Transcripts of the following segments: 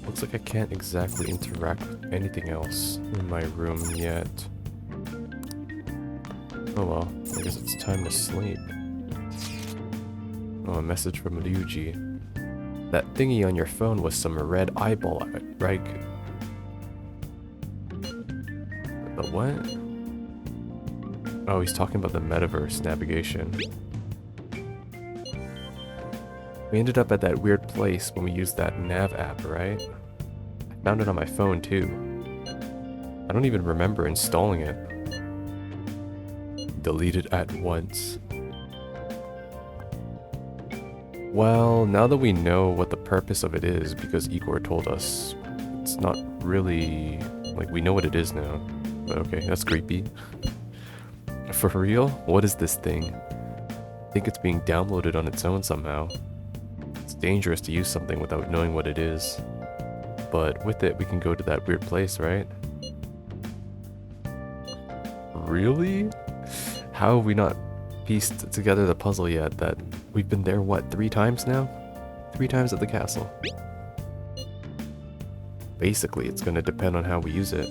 Looks like I can't exactly interact with anything else in my room yet. Oh well, I guess it's time to sleep. Oh, a message from Ryuji. That thingy on your phone was some red eyeball, right? The what? Oh, he's talking about the metaverse navigation. We ended up at that weird place when we used that nav app, right? I found it on my phone too. I don't even remember installing it. Delete it at once. Well, now that we know what the purpose of it is, because Igor told us, it's not really... like, we know what it is now. But okay, that's creepy. For real? What is this thing? I think it's being downloaded on its own somehow. It's dangerous to use something without knowing what it is. But with it, we can go to that weird place, right? Really? How have we not pieced together the puzzle yet that we've been there, what, 3 times now? 3 times at the castle. Basically, it's gonna depend on how we use it.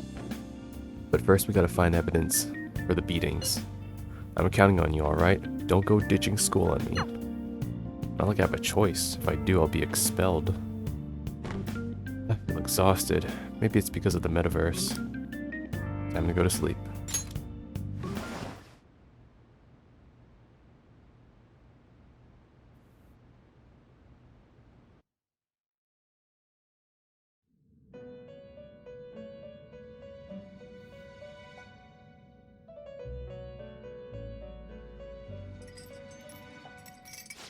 But first we gotta find evidence for the beatings. I'm counting on you, alright? Don't go ditching school on me. Not like I have a choice. If I do, I'll be expelled. I feel exhausted. Maybe it's because of the metaverse. Time to go to sleep.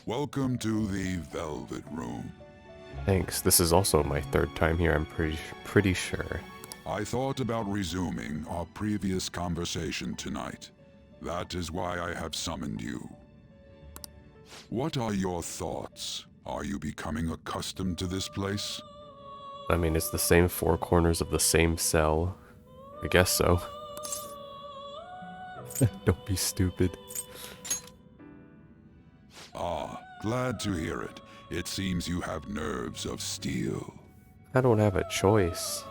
Welcome to the Velvet Room. Thanks. This is also my 3rd time here, I'm pretty sure. I thought about resuming our previous conversation tonight. That is why I have summoned you. What are your thoughts? Are you becoming accustomed to this place? I mean, it's the same 4 corners of the same cell. I guess so. Don't be stupid. Ah, glad to hear it. It seems you have nerves of steel. I don't have a choice.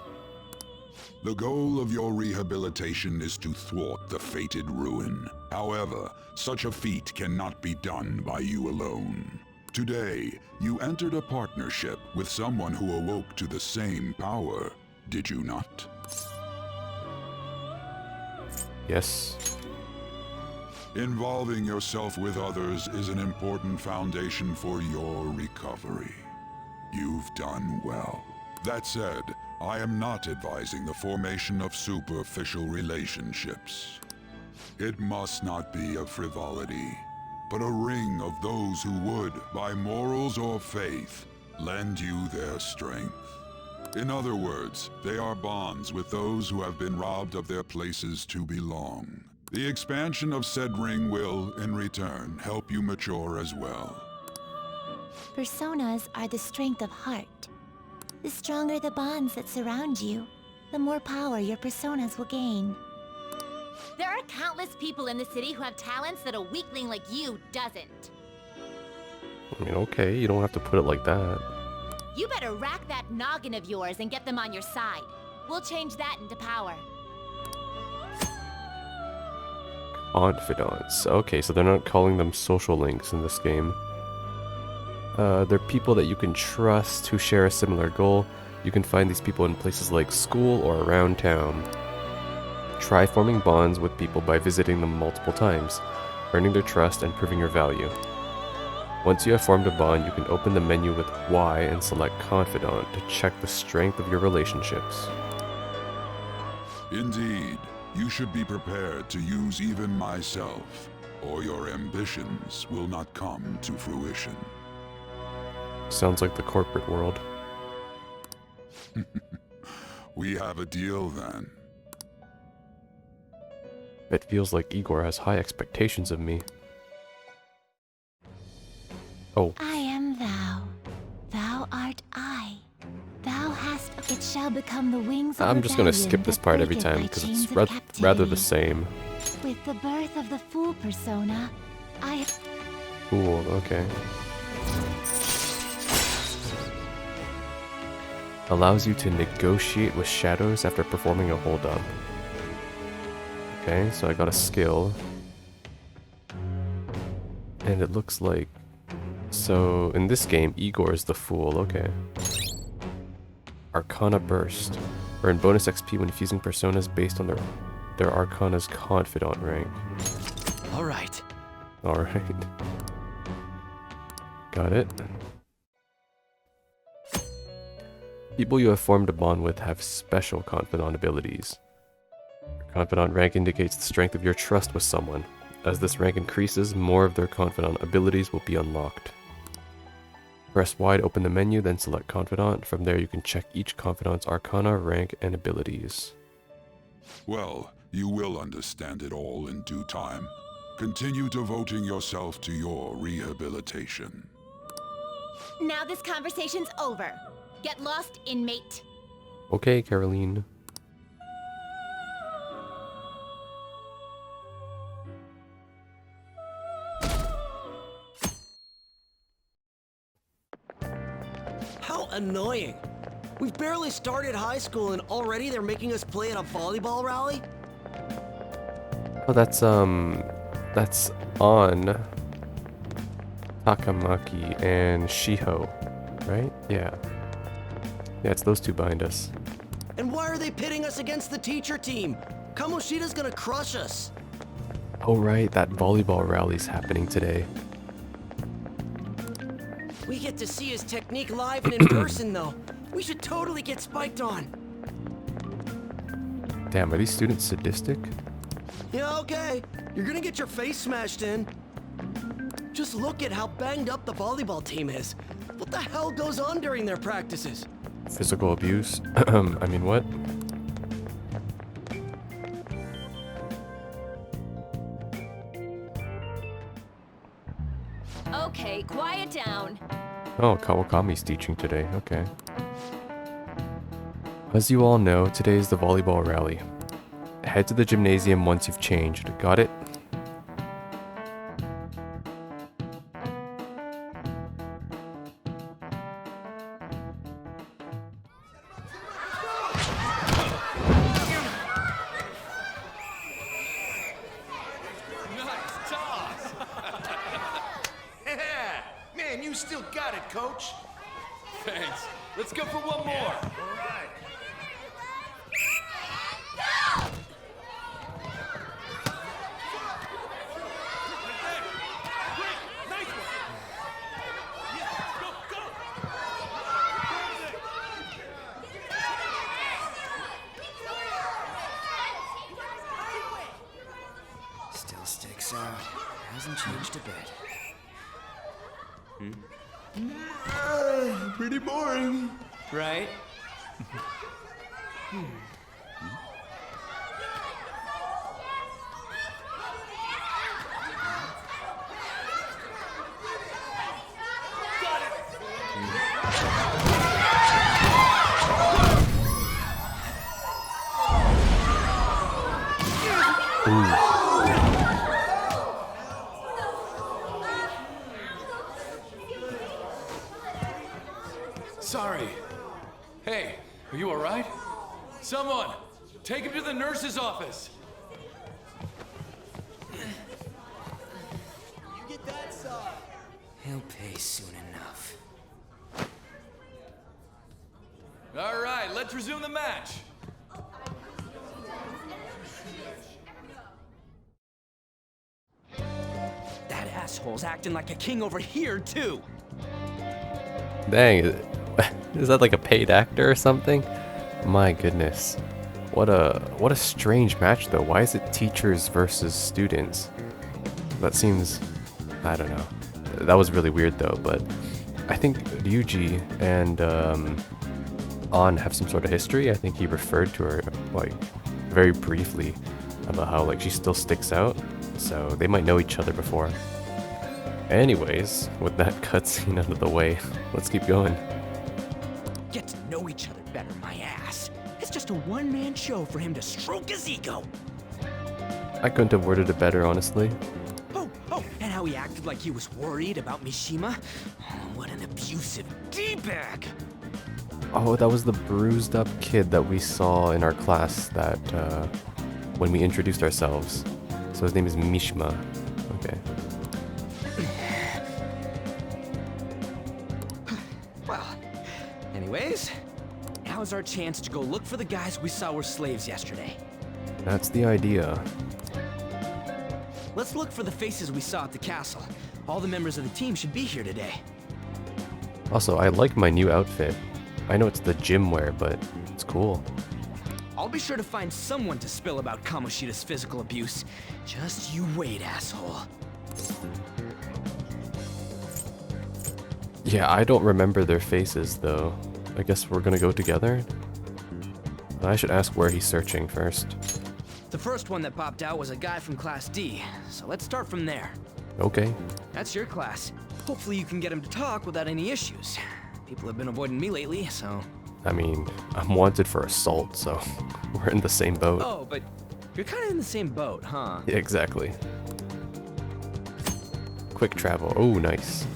The goal of your rehabilitation is to thwart the fated ruin. However, such a feat cannot be done by you alone. Today, you entered a partnership with someone who awoke to the same power, did you not? Yes. Involving yourself with others is an important foundation for your recovery. You've done well. That said, I am not advising the formation of superficial relationships. It must not be a frivolity, but a ring of those who would, by morals or faith, lend you their strength. In other words, they are bonds with those who have been robbed of their places to belong. The expansion of said ring will, in return, help you mature as well. Personas are the strength of heart. The stronger the bonds that surround you, the more power your personas will gain. There are countless people in the city who have talents that a weakling like you doesn't. I mean, okay, you don't have to put it like that. You better rack that noggin of yours and get them on your side. We'll change that into power. Confidants. Okay, so they're not calling them social links in this game. They're people that you can trust who share a similar goal. You can find these people in places like school or around town. Try forming bonds with people by visiting them multiple times, earning their trust and proving your value. Once you have formed a bond, you can open the menu with Y and select Confidant to check the strength of your relationships. Indeed, you should be prepared to use even myself, or your ambitions will not come to fruition. Sounds like the corporate world. We have a deal then. It feels like Igor has high expectations of me. Oh. I am thou. Thou art I. Thou hast... It shall become the wings of I'm just gonna rebellion skip this that part every breaketh time thy because chains it's of rather the captivity. same. With the birth of the fool persona, I... Cool, okay. Allows you to negotiate with shadows after performing a hold-up. Okay, so I got a skill. And it looks like... So, in this game, Igor is the fool, okay. Arcana Burst. Earn bonus XP when fusing personas based on their Arcana's confidant rank. Alright. Alright. Got it. People you have formed a bond with have special confidant abilities. Your confidant rank indicates the strength of your trust with someone. As this rank increases, more of their confidant abilities will be unlocked. Press Y to open the menu, then select confidant. From there you can check each confidant's arcana, rank, and abilities. Well, you will understand it all in due time. Continue devoting yourself to your rehabilitation. Now this conversation's over. Get lost, inmate. Okay, Caroline. How annoying. We've barely started high school and already they're making us play at a volleyball rally? Oh, that's on Takamaki and Shiho, right? Yeah. Yeah, it's those two behind us. And why are they pitting us against the teacher team? Kamoshida's gonna crush us. Oh right, that volleyball rally's happening today. We get to see his technique live and in person though. We should totally get spiked on. Damn, are these students sadistic? Yeah, okay. You're gonna get your face smashed in. Just look at how banged up the volleyball team is. What the hell goes on during their practices? Physical abuse? I mean, what? Okay, quiet down. Oh, Kawakami's teaching today, okay. As you all know, today is the volleyball rally. Head to the gymnasium once you've changed, got it? Man, you still got it, coach. Thanks. Let's go for one more. All right. Still sticks out. Hasn't changed a bit. Pretty boring. Right? Sorry. Hey, are you all right? Someone, take him to the nurse's office. He'll pay soon enough. All right, let's resume the match. That asshole's acting like a king over here, too. Dang, is that like a paid actor or something? My goodness. What a strange match though. Why is it teachers versus students? That seems, I don't know. That was really weird though, but I think Ryuji and An have some sort of history. I think he referred to her like very briefly about how like she still sticks out. So they might know each other before. Anyways, with that cutscene out of the way, let's keep going. Get to know each other better, my ass. It's just a one-man show for him to stroke his ego. I couldn't have worded it better, honestly. Oh, and how he acted like he was worried about Mishima. Oh, what an abusive D-bag. Oh, that was the bruised up kid that we saw in our class that, when we introduced ourselves. So his name is Mishima. Okay. Well, anyways, now's our chance to go look for the guys we saw were slaves yesterday. That's the idea. Let's look for the faces we saw at the castle. All the members of the team should be here today. Also, I like my new outfit. I know it's the gym wear, but it's cool. I'll be sure to find someone to spill about Kamoshida's physical abuse. Just you wait, asshole. Yeah, I don't remember their faces, though. I guess we're gonna go together? I should ask where he's searching first. The first one that popped out was a guy from Class D, so let's start from there. Okay. That's your class. Hopefully you can get him to talk without any issues. People have been avoiding me lately, so... I mean, I'm wanted for assault, so we're in the same boat. Oh, but you're kind of in the same boat, huh? Yeah, exactly. Quick travel. Oh, nice.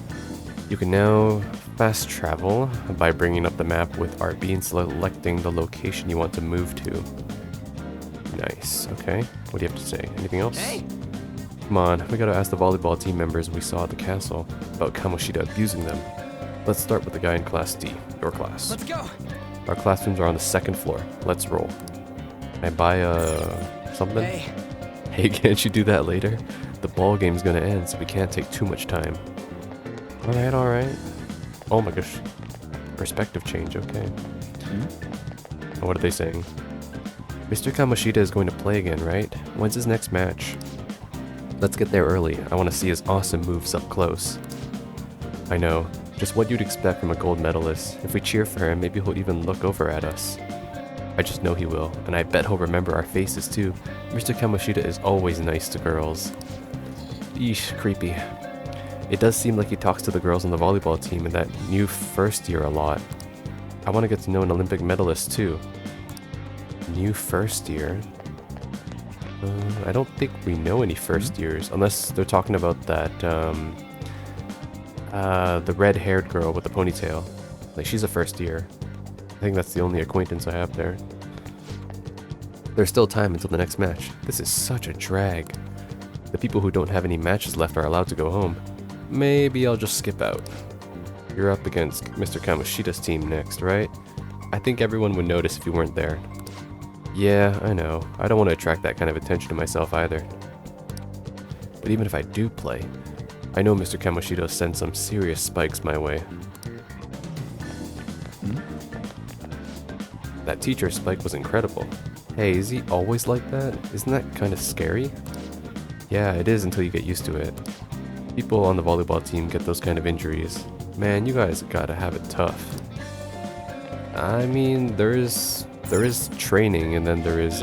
You can now fast travel by bringing up the map with RB and selecting the location you want to move to. Nice. Okay. What do you have to say? Anything else? Hey! Come on, we gotta ask the volleyball team members we saw at the castle about Kamoshida abusing them. Let's start with the guy in Class D, your class. Let's go! Our classrooms are on the second floor. Let's roll. Can I buy, something? Hey! Hey, can't you do that later? The ball game's gonna end, so we can't take too much time. Alright, alright. Oh my gosh. Perspective change, okay. What are they saying? Mr. Kamoshida is going to play again, right? When's his next match? Let's get there early. I want to see his awesome moves up close. I know. Just what you'd expect from a gold medalist. If we cheer for him, maybe he'll even look over at us. I just know he will, and I bet he'll remember our faces too. Mr. Kamoshida is always nice to girls. Eesh, creepy. It does seem like he talks to the girls on the volleyball team in that new first year a lot. I want to get to know an Olympic medalist too. New first year? I don't think we know any first years, unless they're talking about that, the red-haired girl with the ponytail. Like, she's a first year. I think that's the only acquaintance I have there. There's still time until the next match. This is such a drag. The people who don't have any matches left are allowed to go home. Maybe I'll just skip out. You're up against Mr. Kamoshida's team next, right? I think everyone would notice if you weren't there. Yeah, I know. I don't want to attract that kind of attention to myself either. But even if I do play, I know Mr. Kamoshida sends some serious spikes my way. That teacher spike was incredible. Hey, is he always like that? Isn't that kind of scary? Yeah, it is until you get used to it. People on the volleyball team get those kind of injuries. Man, you guys gotta have it tough. I mean, there is training, and then there is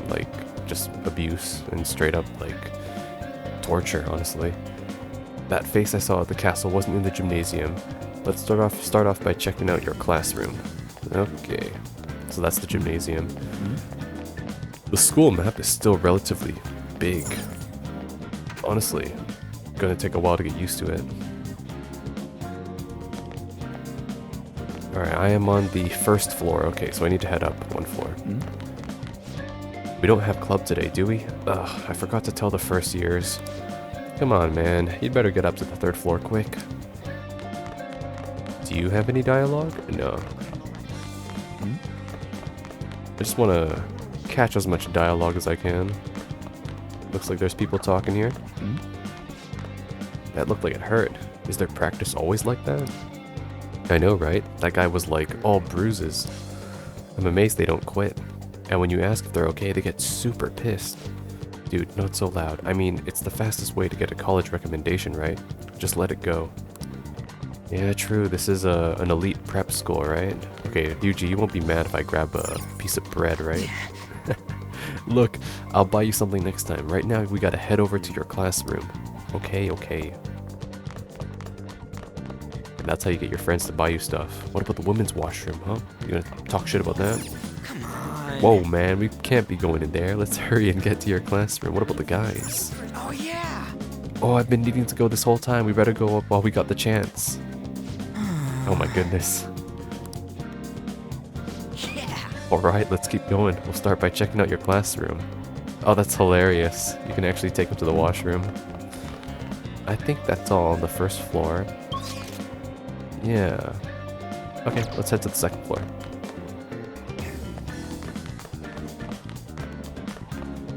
like just abuse and straight up like torture, honestly. That face I saw at the castle wasn't in the gymnasium. Let's start off by checking out your classroom. Okay. So that's the gymnasium. The school map is still relatively big. Honestly, gonna take a while to get used to it. Alright, I am on the first floor. Okay, so I need to head up one floor. We don't have club today, do we? Ugh, I forgot to tell the first years. Come on, man. You'd better get up to the third floor quick. Do you have any dialogue? No. I just want to catch as much dialogue as I can. Looks like there's people talking here. That looked like it hurt. Is their practice always like that? I know, right? That guy was like all bruises. I'm amazed they don't quit. And when you ask if they're okay, they get super pissed. Dude, not so loud. I mean, it's the fastest way to get a college recommendation, right? Just let it go. Yeah, true. This is an elite prep school, right? Okay, Ryuji, you won't be mad if I grab a piece of bread, right? Look, I'll buy you something next time. Right now, we gotta head over to your classroom. Okay, okay. And that's how you get your friends to buy you stuff. What about the women's washroom, huh? You gonna talk shit about that? Come on. Whoa, man, we can't be going in there. Let's hurry and get to your classroom. What about the guys? Oh, yeah. Oh, I've been needing to go this whole time. We better go up while we got the chance. Oh my goodness. Alright, let's keep going. We'll start by checking out your classroom. Oh, that's hilarious. You can actually take him to the washroom. I think that's all on the first floor. Yeah. Okay, let's head to the second floor.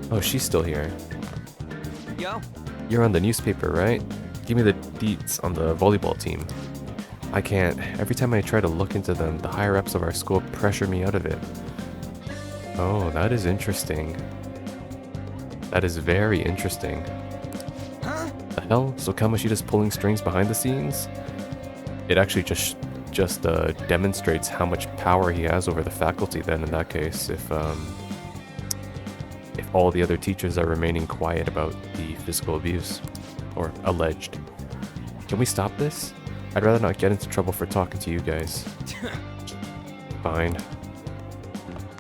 Oh, she's still here. Yo. You're on the newspaper, right? Give me the deets on the volleyball team. I can't. Every time I try to look into them, the higher-ups of our school pressure me out of it. Oh, that is interesting. That is very interesting. Huh? The hell? So Kamoshida's pulling strings behind the scenes? It actually just demonstrates how much power he has over the faculty then in that case, if all the other teachers are remaining quiet about the physical abuse. Or alleged. Can we stop this? I'd rather not get into trouble for talking to you guys. Fine.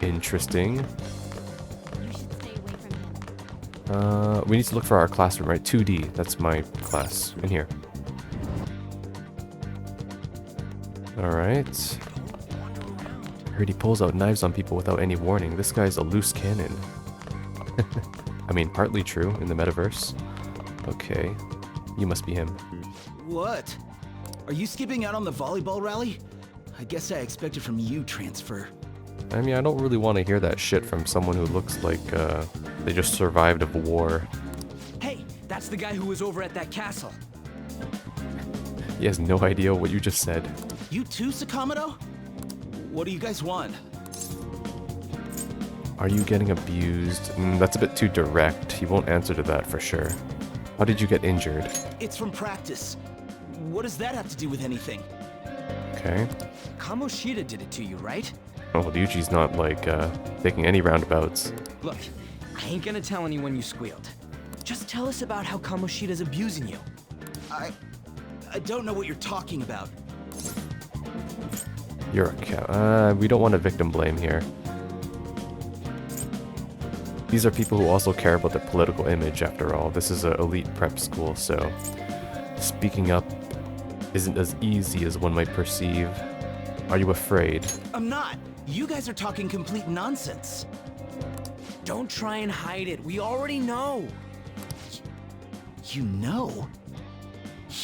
Interesting. You should stay away from him. We need to look for our classroom, right? 2D. That's my class. In here. Alright. I heard he pulls out knives on people without any warning. This guy's a loose cannon. I mean, partly true in the metaverse. Okay. You must be him. What? Are you skipping out on the volleyball rally? I guess I expected from you transfer. I mean, I don't really want to hear that shit from someone who looks like they just survived a war. Hey, that's the guy who was over at that castle. He has no idea what you just said. You too, Sakamoto? What do you guys want? Are you getting abused? That's a bit too direct. He won't answer to that for sure. How did you get injured? It's from practice. What does that have to do with anything? Okay. Kamoshida did it to you, right? Oh, Ryuji's not like taking any roundabouts. Look, I ain't gonna tell anyone you squealed. Just tell us about how Kamoshida's abusing you. I don't know what you're talking about. You're a cow. We don't want to victim blame here. These are people who also care about their political image, after all. This is an elite prep school, so speaking up isn't as easy as one might perceive. Are you afraid? I'm not. You guys are talking complete nonsense. Don't try and hide it. We already know. You know?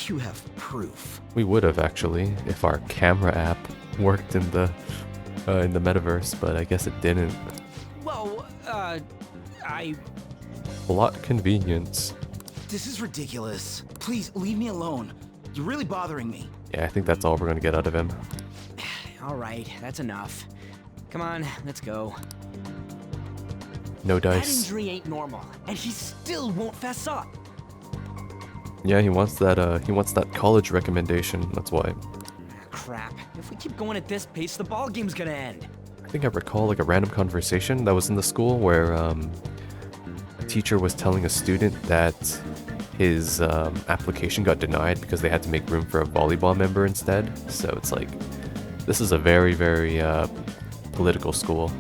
You have proof. We would have actually, if our camera app worked in the metaverse, but I guess it didn't. Well, Plot convenience. This is ridiculous. Please, leave me alone. You're really bothering me. Yeah, I think that's all we're gonna get out of him. All right, that's enough. Come on, let's go. No That dice. injury ain't normal, and he still won't fess up. Yeah, he wants that college recommendation. That's why. Crap. If we keep going at this pace, the ball game's gonna end. I think I recall like a random conversation that was in the school where a teacher was telling a student that his application got denied because they had to make room for a volleyball member instead. So it's like, this is a very, very political school.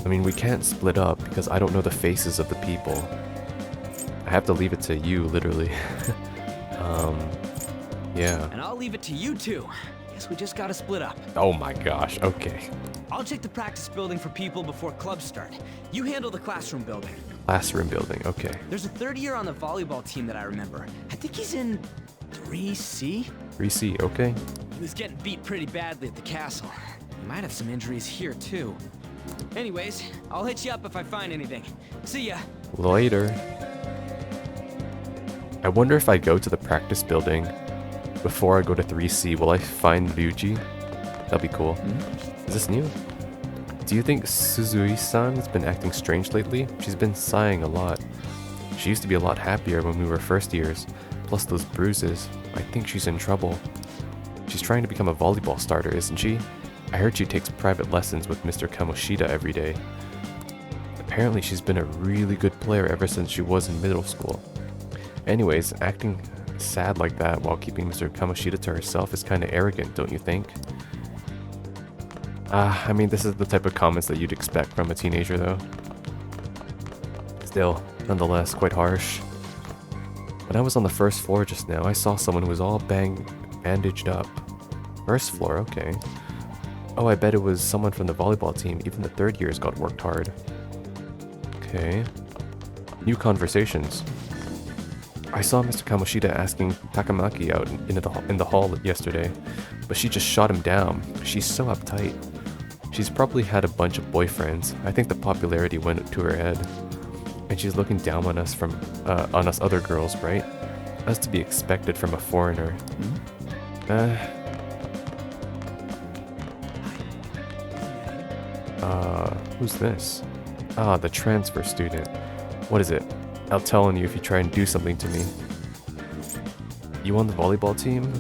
I mean, we can't split up because I don't know the faces of the people. I have to leave it to you, literally. Yeah. And I'll leave it to you two. Guess we just gotta split up. Oh my gosh, okay. I'll check the practice building for people before clubs start. You handle the classroom building. Classroom building, okay. There's a third year on the volleyball team that I remember. I think he's in 3C? 3C, okay. He was getting beat pretty badly at the castle. He might have some injuries here too. Anyways, I'll hit you up if I find anything. See ya. Later. I wonder if I go to the practice building before I go to 3C, will I find Ryuji? That'd be cool. Is this new? Do you think Suzui-san's been acting strange lately? She's been sighing a lot. She used to be a lot happier when we were first years. Plus those bruises. I think she's in trouble. She's trying to become a volleyball starter, isn't she? I heard she takes private lessons with Mr. Kamoshida every day. Apparently she's been a really good player ever since she was in middle school. Anyways, acting sad like that while keeping Mr. Kamoshida to herself is kinda arrogant, don't you think? I mean, this is the type of comments that you'd expect from a teenager, though. Still, nonetheless, quite harsh. When I was on the first floor just now, I saw someone who was all bandaged up. First floor, okay. Oh, I bet it was someone from the volleyball team. Even the third years got worked hard. Okay. New conversations. I saw Mr. Kamoshida asking Takamaki out in the hall yesterday, but she just shot him down. She's so uptight. She's probably had a bunch of boyfriends. I think the popularity went to her head. And she's looking down on us on us other girls, right? That's to be expected from a foreigner. Who's this? Ah, the transfer student. What is it? I'll tell on you if you try and do something to me. You on the volleyball team?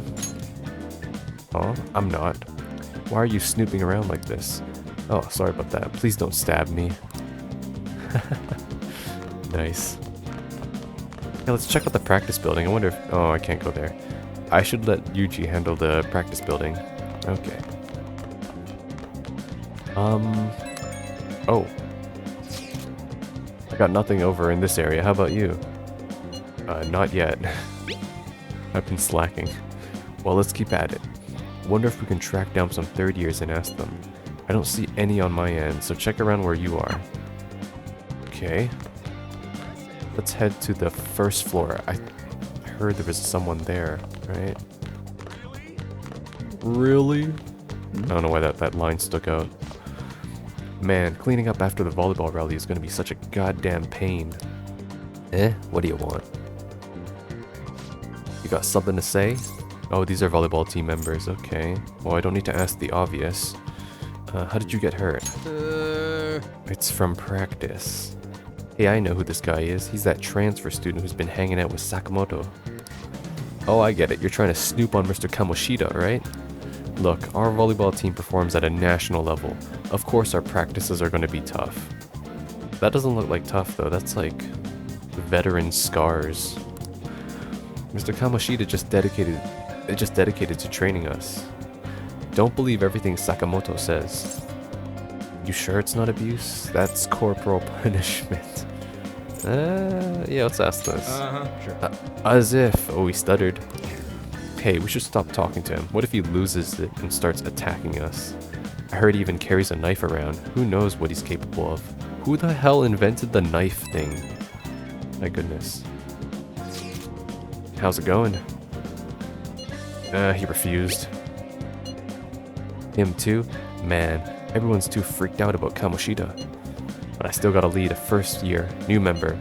Oh, I'm not. Why are you snooping around like this? Oh, sorry about that. Please don't stab me. Nice. Yeah, let's check out the practice building. I wonder if... Oh, I can't go there. I should let Ryuji handle the practice building. Okay. Oh. I got nothing over in this area. How about you? Not yet. I've been slacking. Well, let's keep at it. Wonder if we can track down some third years and ask them. I don't see any on my end, so check around where you are. Okay. Let's head to the first floor. I heard there was someone there, right? Really? I don't know why that line stuck out. Man, cleaning up after the volleyball rally is gonna be such a goddamn pain. What do you want? You got something to say? Oh, these are volleyball team members, okay. Well, I don't need to ask the obvious. How did you get hurt? It's from practice. Hey, I know who this guy is. He's that transfer student who's been hanging out with Sakamoto. Oh, I get it. You're trying to snoop on Mr. Kamoshida, right? Look, our volleyball team performs at a national level. Of course our practices are going to be tough. That doesn't look like tough though. That's like veteran scars. Mr. Kamoshida just dedicated to training us. Don't believe everything Sakamoto says. You sure it's not abuse? That's corporal punishment. Yeah, let's ask this. Sure. As if. Oh, he stuttered. Hey, we should stop talking to him. What if he loses it and starts attacking us? I heard he even carries a knife around. Who knows what he's capable of? Who the hell invented the knife thing? My goodness. How's it going? He refused. Him too? Man, everyone's too freaked out about Kamoshida. But I still gotta lead a first year, new member.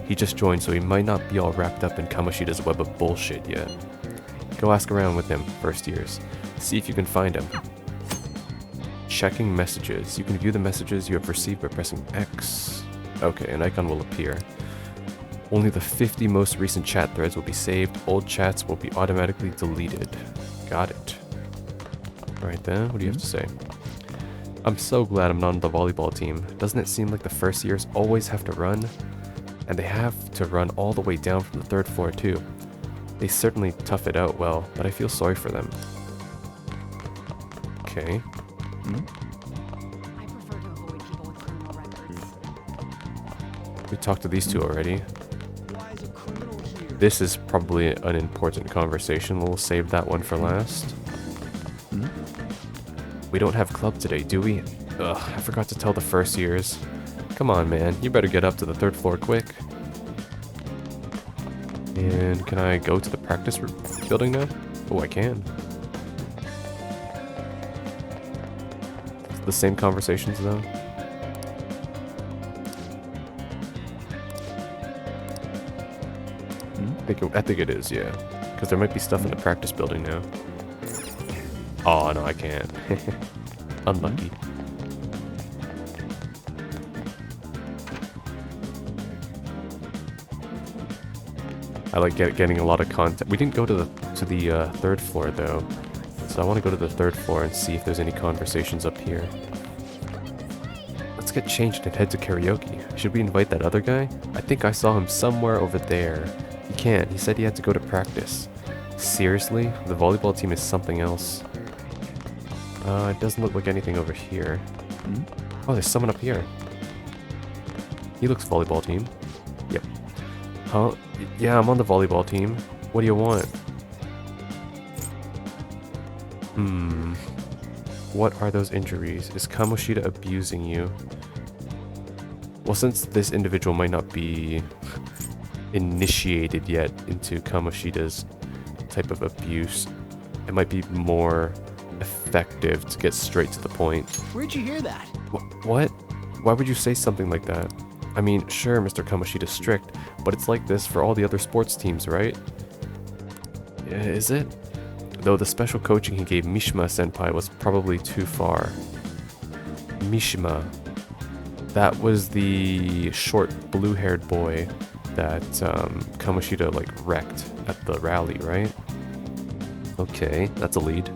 He just joined, so he might not be all wrapped up in Kamoshida's web of bullshit yet. Go ask around with him, first years. See if you can find him. Checking messages. You can view the messages you have received by pressing X. Okay, an icon will appear. Only the 50 most recent chat threads will be saved. Old chats will be automatically deleted. Got it. Right then, what do you have to say? I'm so glad I'm not on the volleyball team. Doesn't it seem like the first years always have to run? And they have to run all the way down from the third floor too. They certainly tough it out well, but I feel sorry for them. Okay. I prefer to avoid people with criminal records. We talked to these two already. This is probably an important conversation. We'll save that one for last. We don't have club today, do we? Ugh, I forgot to tell the first years. Come on, man. You better get up to the third floor quick. And can I go to the practice building now? Oh, I can. The same conversations though. I think it is, yeah. Because there might be stuff in the practice building now. Oh, no, I can't. Unlucky. I like getting a lot of content. We didn't go to the third floor though, so I want to go to the third floor and see if there's any conversations up here. Let's get changed and head to karaoke. Should we invite that other guy? I think I saw him somewhere over there. He can't. He said he had to go to practice. Seriously? The volleyball team is something else. It doesn't look like anything over here. Oh, there's someone up here. He looks volleyball team. Yep. Huh? Yeah, I'm on the volleyball team. What do you want? What are those injuries? Is Kamoshida abusing you? Well, since this individual might not be initiated yet into Kamoshida's type of abuse, it might be more effective to get straight to the point. Where'd you hear that? What? Why would you say something like that? I mean, sure, Mr. Kamoshida's strict, but it's like this for all the other sports teams, right? Is it? Though the special coaching he gave Mishima-senpai was probably too far. Mishima. That was the short blue-haired boy that Kamoshida like wrecked at the rally, right? Okay, that's a lead.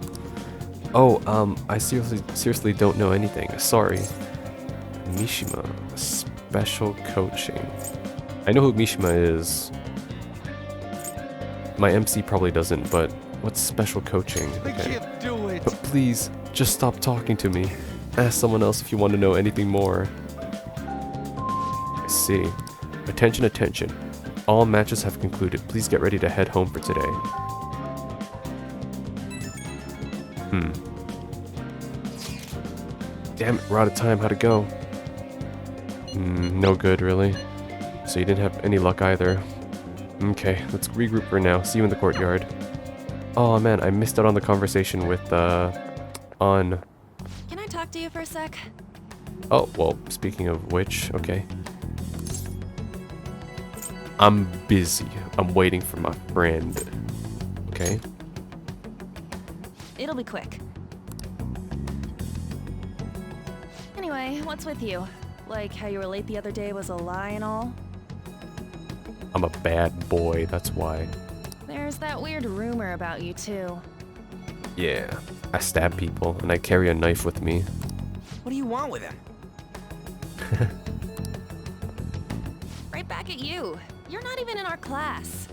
Oh, I seriously don't know anything. Sorry. Mishima, special coaching. I know who Mishima is. My MC probably doesn't, but what's special coaching? I can't do it. But please, just stop talking to me. Ask someone else if you want to know anything more. I see. Attention, attention. All matches have concluded. Please get ready to head home for today. Damn it, we're out of time. How'd it go? No good, really. So you didn't have any luck either. Okay, let's regroup for now. See you in the courtyard. Oh man, I missed out on the conversation with, On. Can I talk to you for a sec? Oh, well, speaking of which, okay. I'm busy. I'm waiting for my friend. Okay? It'll be quick. Anyway, what's with you? Like how you were late the other day was a lie and all? I'm a bad boy, that's why. There's that weird rumor about you too. Yeah, I stab people, and I carry a knife with me. What do you want with him? Right back at you. You're not even in our class.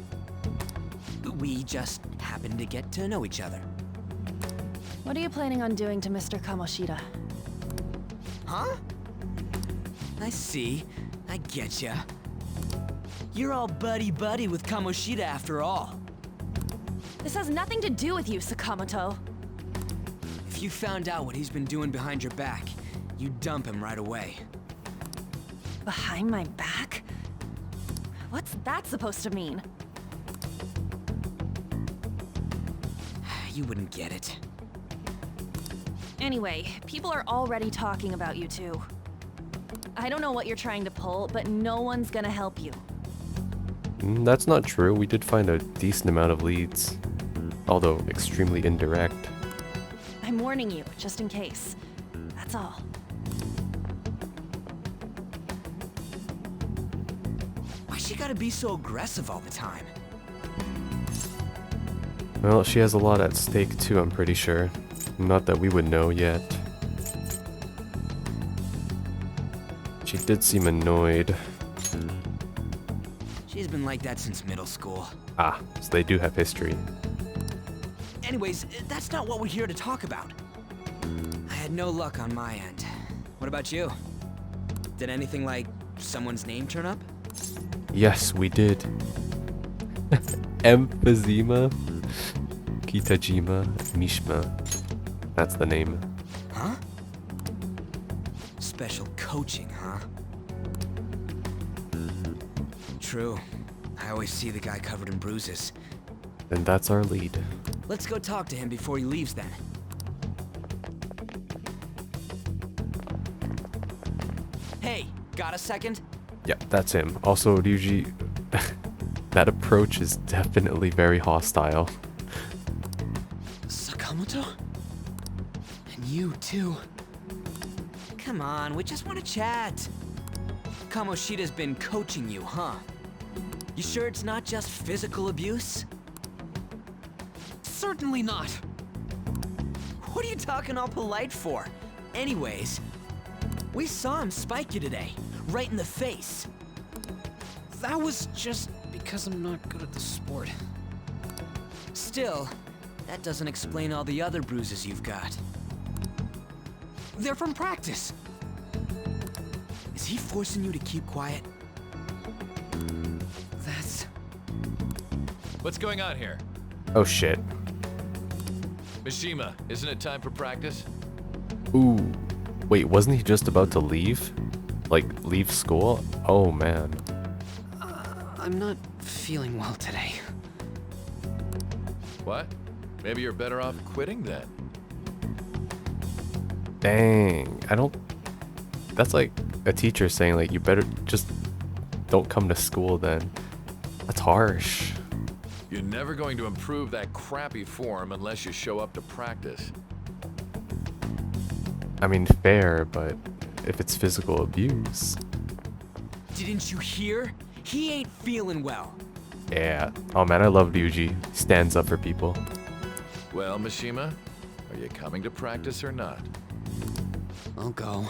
We just happened to get to know each other. What are you planning on doing to Mr. Kamoshida? Huh? I see. I getcha. You're all buddy-buddy with Kamoshida after all. This has nothing to do with you, Sakamoto. If you found out what he's been doing behind your back, you'd dump him right away. Behind my back? What's that supposed to mean? You wouldn't get it. Anyway, people are already talking about you two. I don't know what you're trying to pull, but no one's gonna help you. That's not true. We did find a decent amount of leads. Although extremely indirect. I'm warning you, just in case. That's all. Why she gotta be so aggressive all the time? Well, she has a lot at stake too, I'm pretty sure. Not that we would know yet. She did seem annoyed. She's been like that since middle school. Ah, so they do have history. Anyways, that's not what we're here to talk about. I had no luck on my end. What about you? Did anything like someone's name turn up? Yes, we did. Emphysema, Kitajima, Mishima. That's the name. Huh? Special coaching, huh? True. I always see the guy covered in bruises. And that's our lead. Let's go talk to him before he leaves then. Hey, got a second? Yep, that's him. Also, Ryuji, that approach is definitely very hostile. Sakamoto? And you too. Come on, we just want to chat. Kamoshida's been coaching you, huh? You sure it's not just physical abuse? Certainly not. What are you talking all polite for? Anyways, we saw him spike you today, right in the face. That was just because I'm not good at the sport. Still, that doesn't explain all the other bruises you've got. They're from practice. Is he forcing you to keep quiet? That's... What's going on here? Oh shit. Mishima, isn't it time for practice? Ooh. Wait, wasn't he just about to leave? Like, leave school? Oh, man. I'm not feeling well today. What? Maybe you're better off quitting then. Dang. I don't... That's like a teacher saying, like, you better just don't come to school then. That's harsh. You're never going to improve that crappy form unless you show up to practice. I mean, fair, but if it's physical abuse... Didn't you hear? He ain't feeling well. Yeah. Oh, man, I love Ryuji. He stands up for people. Well, Mishima, are you coming to practice or not? I'll go.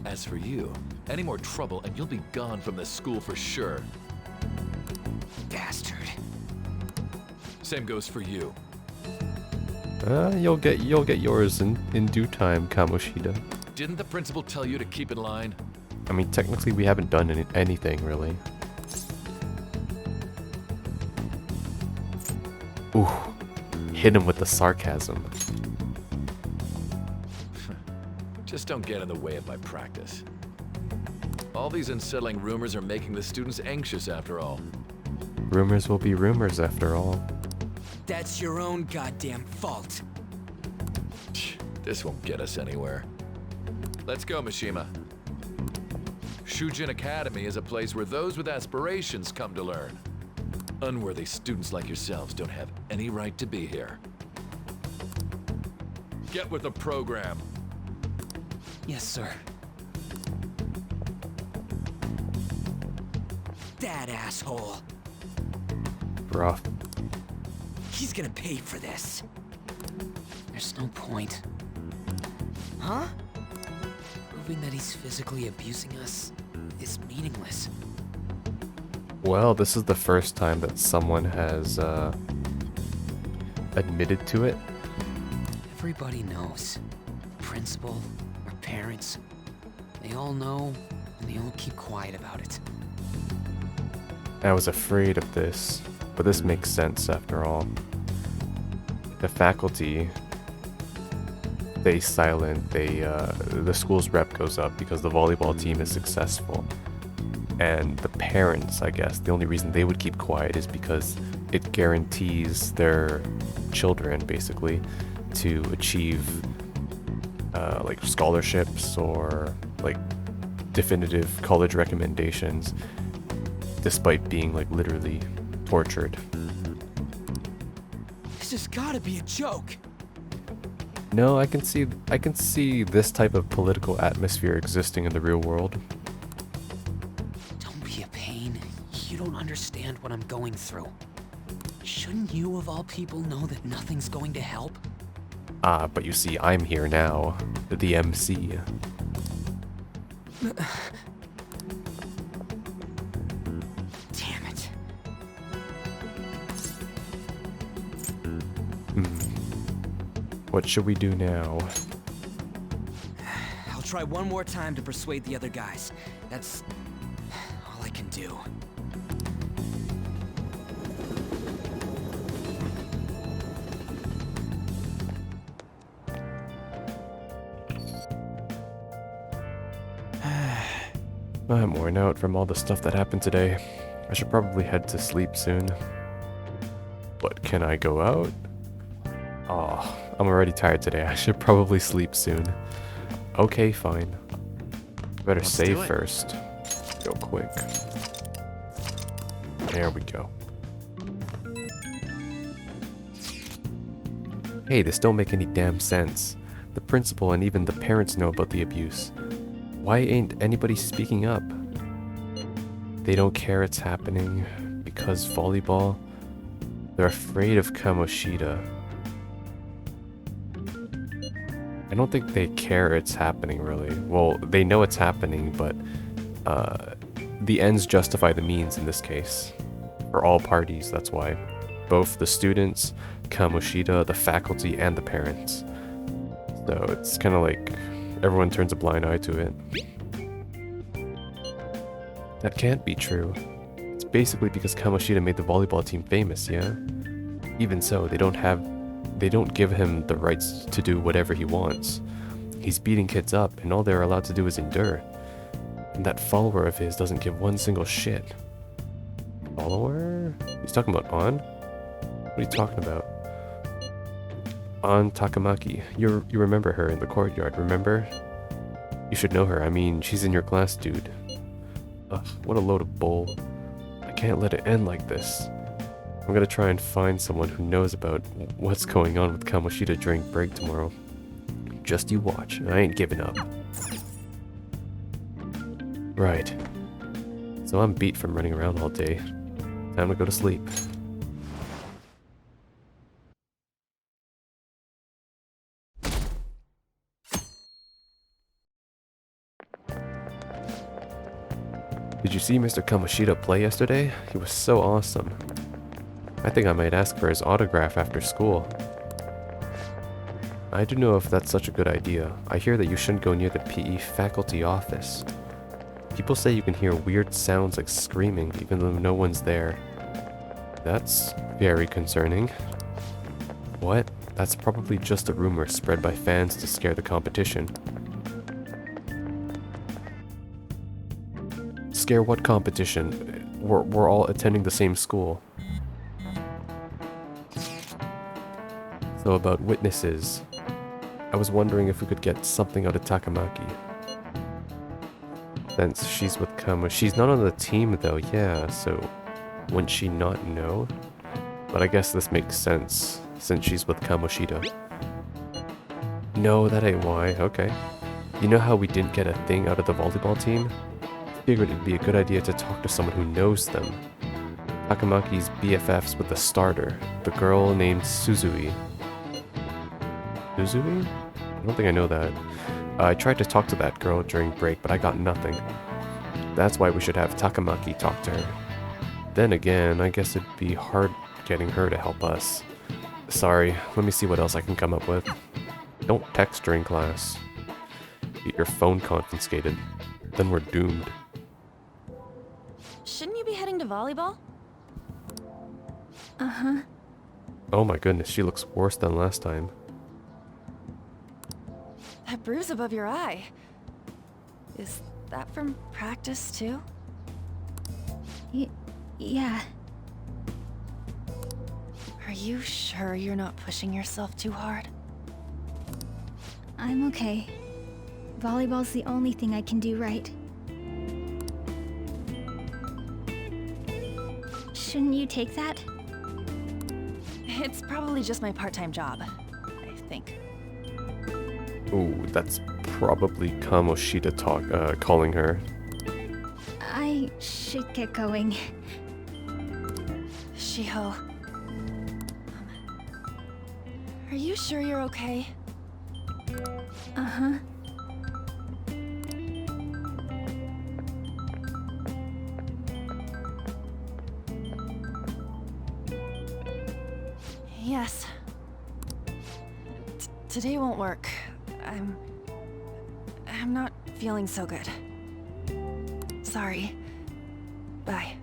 As for you, any more trouble and you'll be gone from this school for sure. Bastard. Same goes for you. You'll get yours in due time, Kamoshida. Didn't the principal tell you to keep in line? I mean, technically, we haven't done anything, really. Ooh. Hit him with the sarcasm. Just don't get in the way of my practice. All these unsettling rumors are making the students anxious after all. Rumors will be rumors, after all. That's your own goddamn fault. This won't get us anywhere. Let's go, Mishima. Shujin Academy is a place where those with aspirations come to learn. Unworthy students like yourselves don't have any right to be here. Get with the program. Yes, sir. That asshole. Rough. He's gonna pay for this. There's no point. Huh? Proving that he's physically abusing us is meaningless. Well, this is the first time that someone has admitted to it. Everybody knows. Principal, our parents, they all know, and they all keep quiet about it. I was afraid of this, but this makes sense after all. The faculty stay silent. The school's rep goes up because the volleyball team is successful. And the parents, I guess, the only reason they would keep quiet is because it guarantees their children, basically, to achieve like scholarships or like definitive college recommendations, despite being like literally tortured. This has gotta be a joke. No, I can see this type of political atmosphere existing in the real world. Don't be a pain. You don't understand what I'm going through. Shouldn't you, of all people, know that nothing's going to help? Ah, but you see, I'm here now, the MC. Damn it. What should we do now? I'll try one more time to persuade the other guys. That's all I can do. I'm worn out from all the stuff that happened today. I should probably head to sleep soon. But can I go out? Oh, I'm already tired today. I should probably sleep soon. Okay, fine. Better Let's save do it. first. Real quick. There we go. Hey, this don't make any damn sense. The principal and even the parents know about the abuse. Why ain't anybody speaking up? They don't care it's happening because volleyball? They're afraid of Kamoshida. I don't think they care it's happening, really. Well, they know it's happening, but the ends justify the means in this case. For all parties, that's why. Both the students, Kamoshida, the faculty, and the parents. So it's kind of like everyone turns a blind eye to it. That can't be true. It's basically because Kamoshida made the volleyball team famous, yeah? Even so, they they don't give him the rights to do whatever he wants. He's beating kids up, and all they're allowed to do is endure. And that follower of his doesn't give one single shit. Follower? He's talking about An? What are you talking about? An Takamaki. You remember her in the courtyard, remember? You should know her. I mean, she's in your class, dude. Ugh, what a load of bull. I can't let it end like this. I'm gonna try and find someone who knows about what's going on with Kamoshida during break tomorrow. Just you watch. I ain't giving up. Right. So I'm beat from running around all day. Time to go to sleep. Did you see Mr. Kamoshida play yesterday? He was so awesome. I think I might ask for his autograph after school. I don't know if that's such a good idea. I hear that you shouldn't go near the PE faculty office. People say you can hear weird sounds like screaming even though no one's there. That's very concerning. What? That's probably just a rumor spread by fans to scare the competition. Scare what competition? We're all attending the same school. So about witnesses, I was wondering if we could get something out of Takamaki. Since she's with she's not on the team though, yeah, so wouldn't she not know? But I guess this makes sense, since she's with Kamoshida. No, that ain't why, okay. You know how we didn't get a thing out of the volleyball team? Figured it'd be a good idea to talk to someone who knows them. Takamaki's BFFs with the starter, the girl named Suzui. Suzui? I don't think I know that. I tried to talk to that girl during break, but I got nothing. That's why we should have Takamaki talk to her. Then again, I guess it'd be hard getting her to help us. Sorry, let me see what else I can come up with. Don't text during class. Get your phone confiscated. Then we're doomed. Shouldn't you be heading to volleyball? Uh-huh. Oh my goodness, she looks worse than last time. That bruise above your eye. Is that from practice too? Yeah. Are you sure you're not pushing yourself too hard? I'm okay. Volleyball's the only thing I can do right. Shouldn't you take that? It's probably just my part-time job, I think. Ooh, that's probably Kamoshida calling her. I should get going. Shiho. Are you sure you're okay? Uh-huh. Yes. Today won't work. I'm not feeling so good. Sorry. Bye.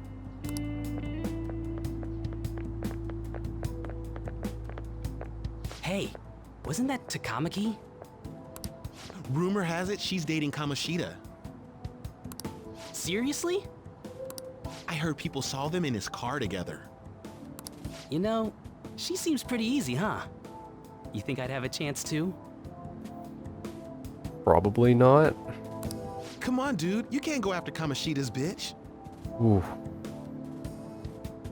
Hey, wasn't that Takamaki? Rumor has it she's dating Kamoshida. Seriously? I heard people saw them in his car together. You know, she seems pretty easy, huh? You think I'd have a chance too? Probably not. Come on, dude. You can't go after Kamoshida's bitch. Ooh.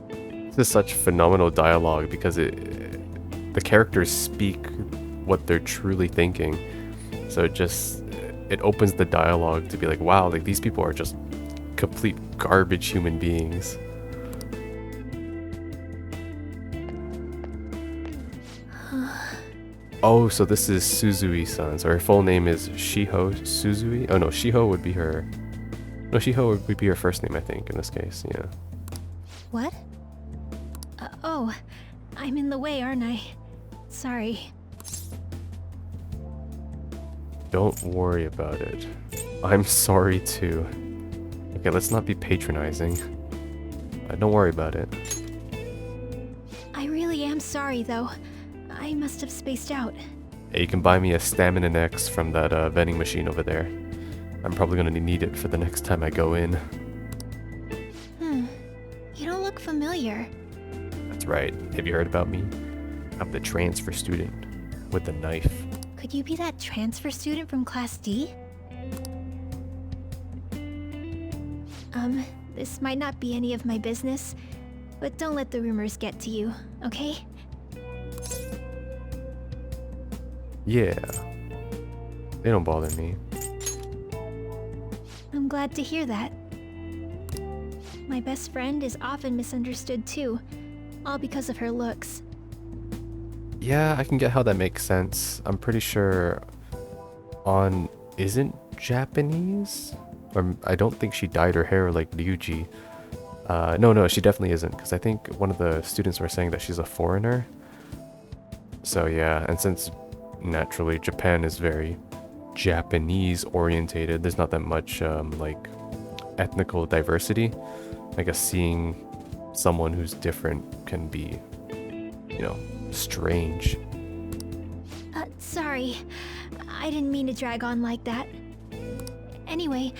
This is such phenomenal dialogue because the characters speak what they're truly thinking. So it opens the dialogue to be like, wow, like these people are just complete garbage human beings. Oh, so this is Suzui-san. So her full name is Shiho Suzui. Oh no, Shiho would be her. No, Shiho would be her first name, I think, in this case. Yeah. What? Oh, I'm in the way, aren't I? Sorry. Don't worry about it. I'm sorry too. Okay, let's not be patronizing. Don't worry about it. I really am sorry, though. I I must have spaced out. Hey, you can buy me a Stamina X from that vending machine over there. I'm probably gonna need it for the next time I go in. You don't look familiar. That's right. Have you heard about me? I'm the transfer student with the knife. Could you be that transfer student from Class D? This might not be any of my business, but don't let the rumors get to you, okay? Yeah. They don't bother me. I'm glad to hear that. My best friend is often misunderstood too, all because of her looks. Yeah, I can get how that makes sense. I'm pretty sure On isn't Japanese? Or I don't think she dyed her hair like Ryuji. No, she definitely isn't, because I think one of the students were saying that she's a foreigner. So yeah, and since naturally Japan is very Japanese orientated, there's not that much like ethnical diversity. I guess seeing someone who's different can be, you know, strange. Sorry. I didn't mean to drag on like that. Anyway,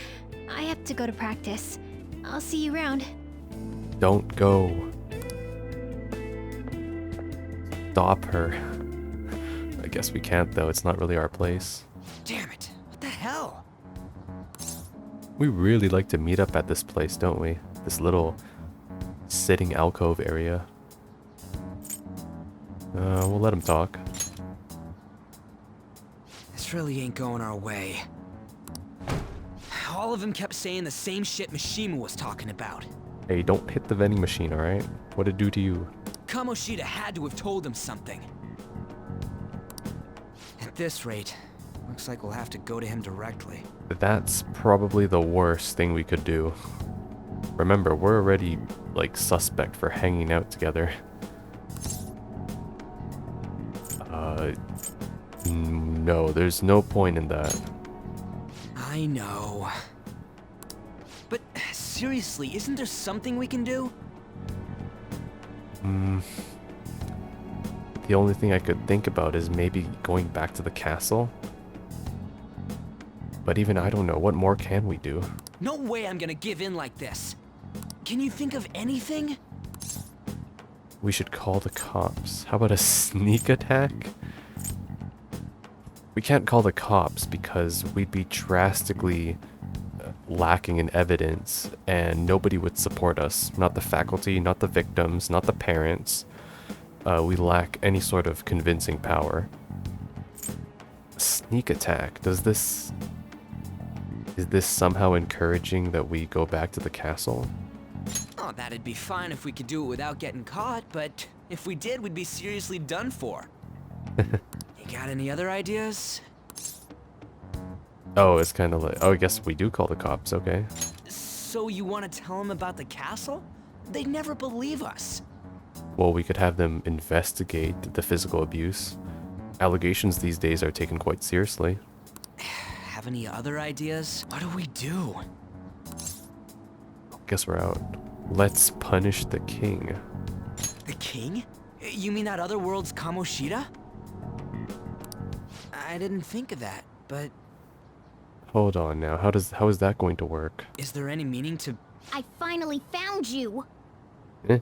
I have to go to practice. I'll see you around. Don't go. Stop her. I guess we can't though, it's not really our place. Damn it, what the hell? We really like to meet up at this place, don't we? This little sitting alcove area. We'll let him talk. This really ain't going our way. All of them kept saying the same shit Mishima was talking about. Hey, don't hit the vending machine, alright? What'd it do to you? Kamoshida had to have told them something. At this rate, looks like we'll have to go to him directly. That's probably the worst thing we could do. Remember, we're already, like, suspect for hanging out together. No, there's no point in that. I know. But seriously, isn't there something we can do? The only thing I could think about is maybe going back to the castle. But even I don't know, what more can we do? No way I'm gonna give in like this. Can you think of anything? We should call the cops. How about a sneak attack? We can't call the cops because we'd be drastically lacking in evidence and nobody would support us. Not the faculty, not the victims, not the parents. We lack any sort of convincing power. Sneak attack. Is this somehow encouraging that we go back to the castle? Oh, that'd be fine if we could do it without getting caught, but if we did, we'd be seriously done for. You got any other ideas? Oh, it's kind of like... Oh, I guess we do call the cops, okay. So you want to tell them about the castle? They'd never believe us. Well, we could have them investigate the physical abuse. Allegations these days are taken quite seriously. Have any other ideas? What do we do? Guess we're out. Let's punish the king. The king? You mean that other world's Kamoshida? I didn't think of that, but... Hold on now, how is that going to work? Is there any meaning to... I finally found you! Eh?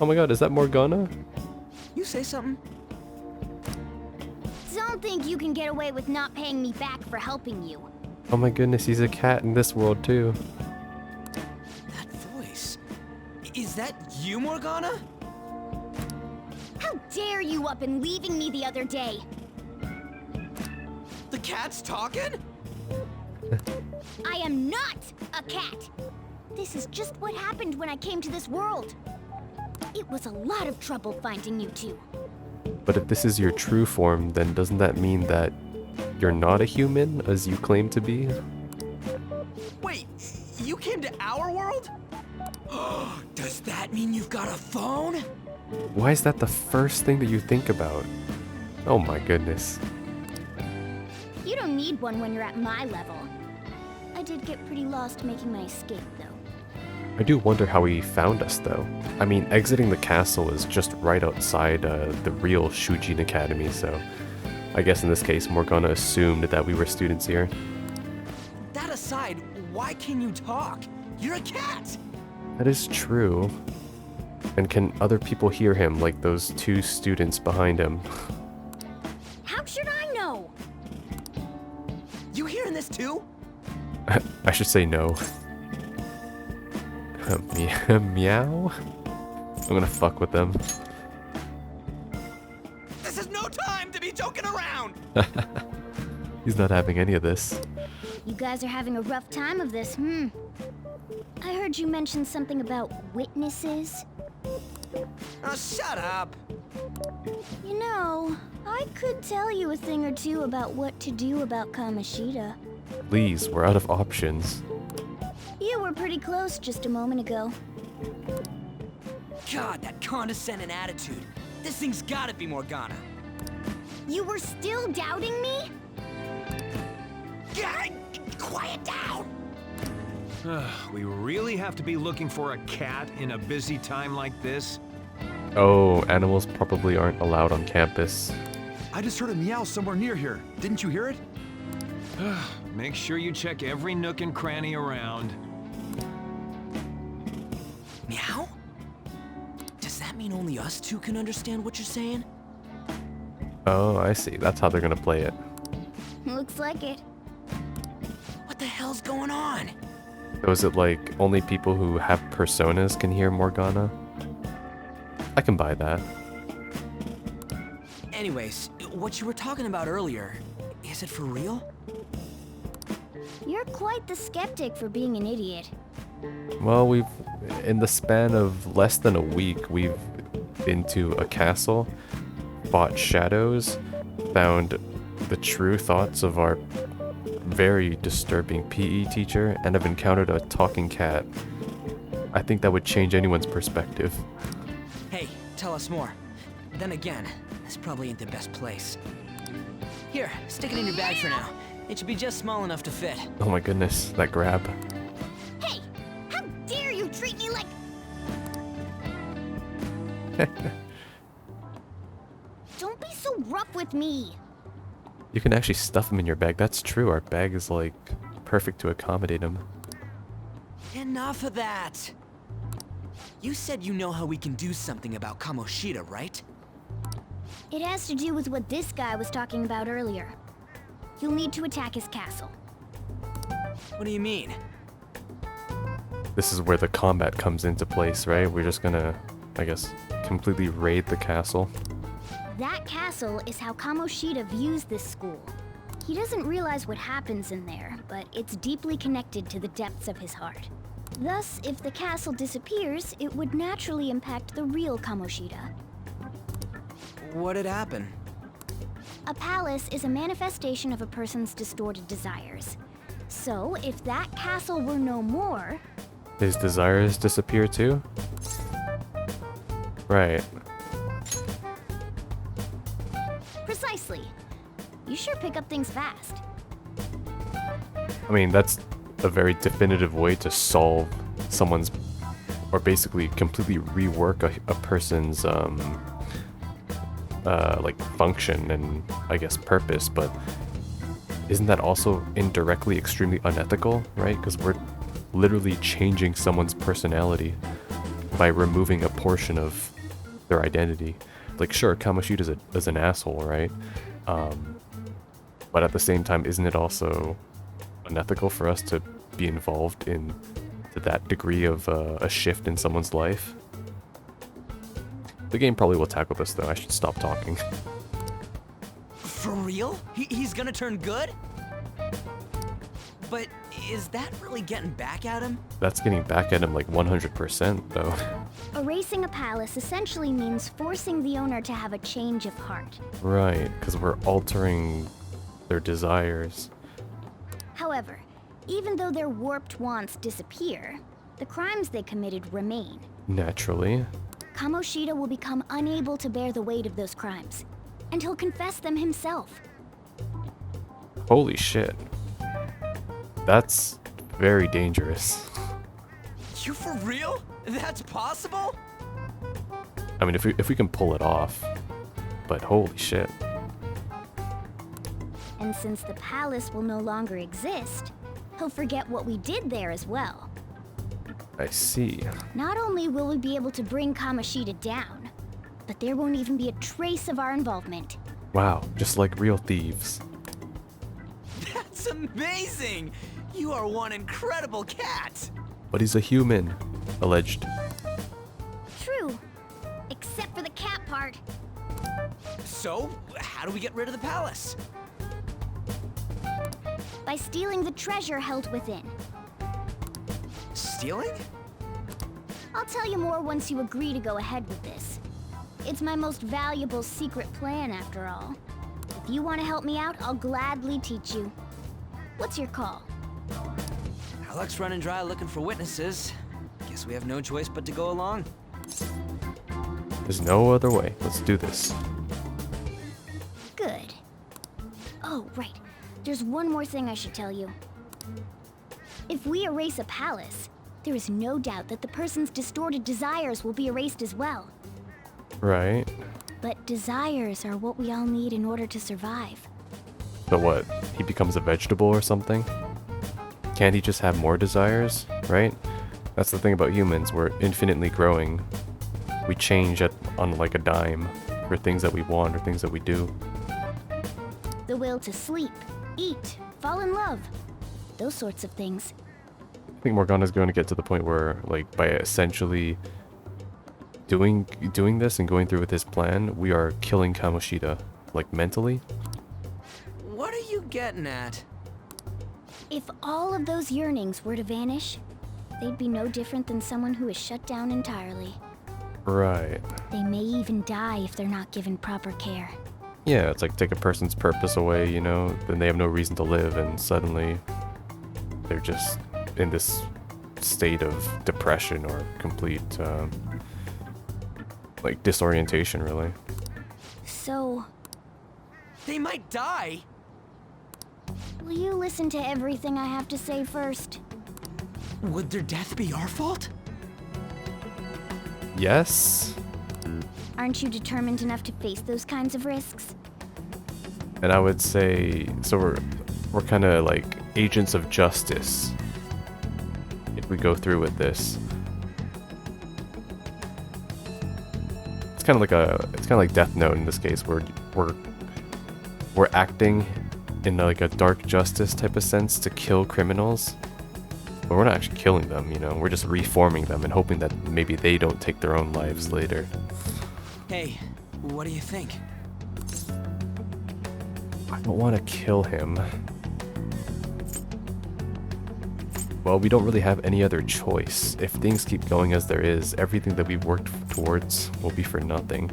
Oh my god, is that Morgana? You say something? Don't think you can get away with not paying me back for helping you. Oh my goodness, he's a cat in this world too. That voice... Is that you, Morgana? How dare you up and leaving me the other day? The cat's talking? I am not a cat! This is just what happened when I came to this world. It was a lot of trouble finding you two. But if this is your true form, then doesn't that mean that you're not a human, as you claim to be? Wait, you came to our world? Does that mean you've got a phone? Why is that the first thing that you think about? Oh my goodness. You don't need one when you're at my level. I did get pretty lost making my escape, though. I do wonder how he found us, though. I mean, exiting the castle is just right outside the real Shujin Academy, so I guess in this case, Morgana assumed that we were students here. That aside, why can you talk? You're a cat! That is true. And can other people hear him, like those two students behind him? How should I know? You hearing this too? I should say no. Meow? I'm gonna fuck with them. This is no time to be joking around! He's not having any of this. You guys are having a rough time of this, I heard you mention something about witnesses. Oh, shut up! You know, I could tell you a thing or two about what to do about Kamoshida. Please, we're out of options. You were pretty close just a moment ago. God, that condescending attitude. This thing's gotta be Morgana. You were still doubting me? God, quiet down! We really have to be looking for a cat in a busy time like this? Oh, animals probably aren't allowed on campus. I just heard a meow somewhere near here. Didn't you hear it? Make sure you check every nook and cranny around. Meow? Does that mean only us two can understand what you're saying? Oh, I see. That's how they're gonna play it. Looks like it. What the hell's going on? So is it like only people who have personas can hear Morgana? I can buy that. Anyways, what you were talking about earlier, is it for real? You're quite the skeptic for being an idiot. Well, in the span of less than a week, we've been to a castle, fought shadows, found the true thoughts of our very disturbing PE teacher, and have encountered a talking cat. I think that would change anyone's perspective. Hey, tell us more. Then again, this probably ain't the best place. Here, stick it in your bag for now. It should be just small enough to fit. Oh my goodness, that grab. Hey, how dare you treat me like... Don't be so rough with me. You can actually stuff him in your bag. That's true. Our bag is like perfect to accommodate him. Enough of that! You said you know how we can do something about Kamoshida, right? It has to do with what this guy was talking about earlier. You'll need to attack his castle. What do you mean? This is where the combat comes into place, right? We're just gonna, I guess, completely raid the castle. That castle is how Kamoshida views this school. He doesn't realize what happens in there, but it's deeply connected to the depths of his heart. Thus, if the castle disappears, it would naturally impact the real Kamoshida. What'd happen? A palace is a manifestation of a person's distorted desires. So, if that castle were no more... His desires disappear too? Right. Precisely. You sure pick up things fast. I mean, that's a very definitive way to solve someone's, or basically completely rework a person's, like function and I guess purpose, but isn't that also indirectly extremely unethical, right? Because we're literally changing someone's personality by removing a portion of their identity. Like, sure, Kamoshida is an asshole, right? But at the same time, isn't it also unethical for us to be involved in to that degree of a shift in someone's life? The game probably will tackle this, though. I should stop talking. For real? He's gonna turn good? But is that really getting back at him? That's getting back at him like 100%, though. Erasing a palace essentially means forcing the owner to have a change of heart. Right, because we're altering their desires. However, even though their warped wants disappear, the crimes they committed remain. Naturally. Kamoshida will become unable to bear the weight of those crimes, and he'll confess them himself. Holy shit. That's very dangerous. You for real? That's possible? I mean, if we can pull it off. But holy shit. And since the palace will no longer exist, he'll forget what we did there as well. I see. Not only will we be able to bring Kamoshida down, but there won't even be a trace of our involvement. Wow, just like real thieves. That's amazing! You are one incredible cat! But he's a human, alleged. True. Except for the cat part. So, how do we get rid of the palace? By stealing the treasure held within. Stealing? I'll tell you more once you agree to go ahead with this. It's my most valuable secret plan, after all. If you want to help me out, I'll gladly teach you. What's your call? Our luck's running dry looking for witnesses. Guess we have no choice but to go along. There's no other way. Let's do this. Good. Oh, right. There's one more thing I should tell you. If we erase a palace, there is no doubt that the person's distorted desires will be erased as well. Right. But desires are what we all need in order to survive. So what? He becomes a vegetable or something? Can't he just have more desires, right? That's the thing about humans. We're infinitely growing. We change on like a dime for things that we want or things that we do. The will to sleep, eat, fall in love. Those sorts of things. I think Morgana's going to get to the point where, like, by essentially doing this and going through with this plan, we are killing Kamoshida, like, mentally. What are you getting at? If all of those yearnings were to vanish, they'd be no different than someone who is shut down entirely. Right. They may even die if they're not given proper care. Yeah, it's like take a person's purpose away, you know, then they have no reason to live, and suddenly they're just in this state of depression or complete, like, disorientation, really. So, They might die! will you listen to everything I have to say first? Would their death be our fault? Yes? Aren't you determined enough to face those kinds of risks? And I would say, so we're kind of like agents of justice if we go through with this. It's kind of like Death Note in this case, where we're acting in like a dark justice type of sense to kill criminals, but we're not actually killing them, you know. We're just reforming them and hoping that maybe they don't take their own lives later. Hey, what do you think? I don't want to kill him. Well, we don't really have any other choice. If things keep going as there is, everything that we've worked towards will be for nothing.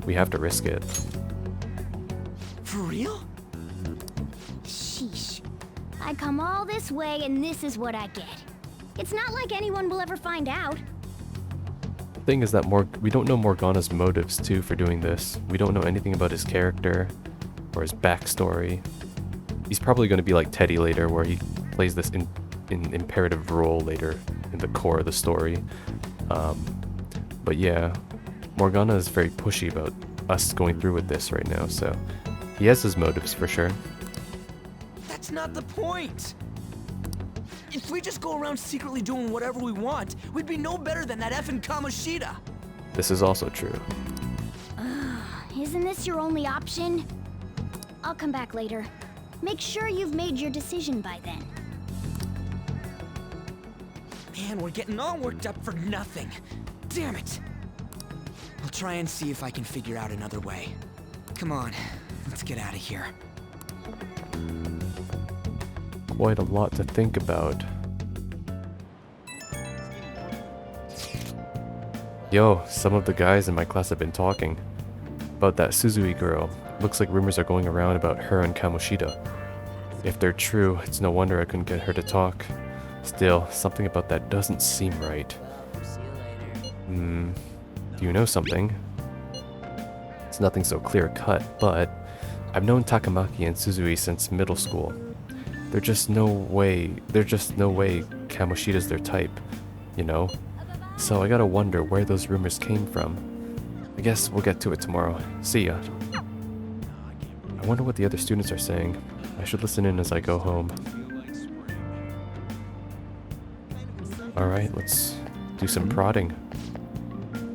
We have to risk it. For real? Sheesh. I come all this way and this is what I get. It's not like anyone will ever find out. The thing is that we don't know Morgana's motives too for doing this. We don't know anything about his character or his backstory. He's probably going to be like Teddy later, where he plays this in imperative role later in the core of the story. But yeah, Morgana is very pushy about us going through with this right now, so he has his motives for sure. That's not the point! If we just go around secretly doing whatever we want, we'd be no better than that effing Kamoshida! This is also true. Isn't this your only option? I'll come back later. Make sure you've made your decision by then. Man, we're getting all worked up for nothing. Damn it! I'll try and see if I can figure out another way. Come on, let's get out of here. Quite a lot to think about. Yo, some of the guys in my class have been talking about that Suzui girl. Looks like rumors are going around about her and Kamoshida. If they're true, it's no wonder I couldn't get her to talk. Still, something about that doesn't seem right. Do you know something? It's nothing so clear-cut, but I've known Takamaki and Suzui since middle school. There's just no way Kamoshida's their type. you know? So I gotta wonder where those rumors came from. I guess we'll get to it tomorrow. See ya. I wonder what the other students are saying. I should listen in as I go home. Alright, let's do some prodding.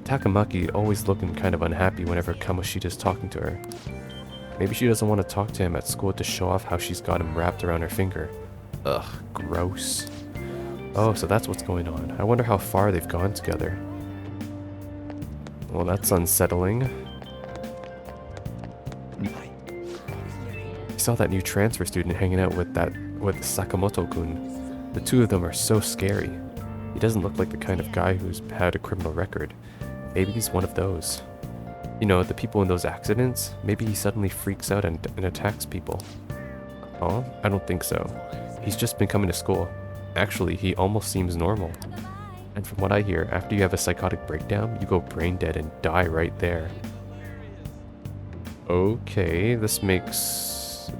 Takamaki always looking kind of unhappy whenever Kamoshida's talking to her. Maybe she doesn't want to talk to him at school to show off how she's got him wrapped around her finger. Ugh, gross. Oh, so that's what's going on. I wonder how far they've gone together. Well, that's unsettling. I saw that new transfer student hanging out with Sakamoto-kun. The two of them are so scary. He doesn't look like the kind of guy who's had a criminal record. Maybe he's one of those. You know, the people in those accidents? Maybe he suddenly freaks out and attacks people. Oh, I don't think so. He's just been coming to school. Actually, he almost seems normal. And from what I hear, after you have a psychotic breakdown, you go brain dead and die right there. Okay, this makes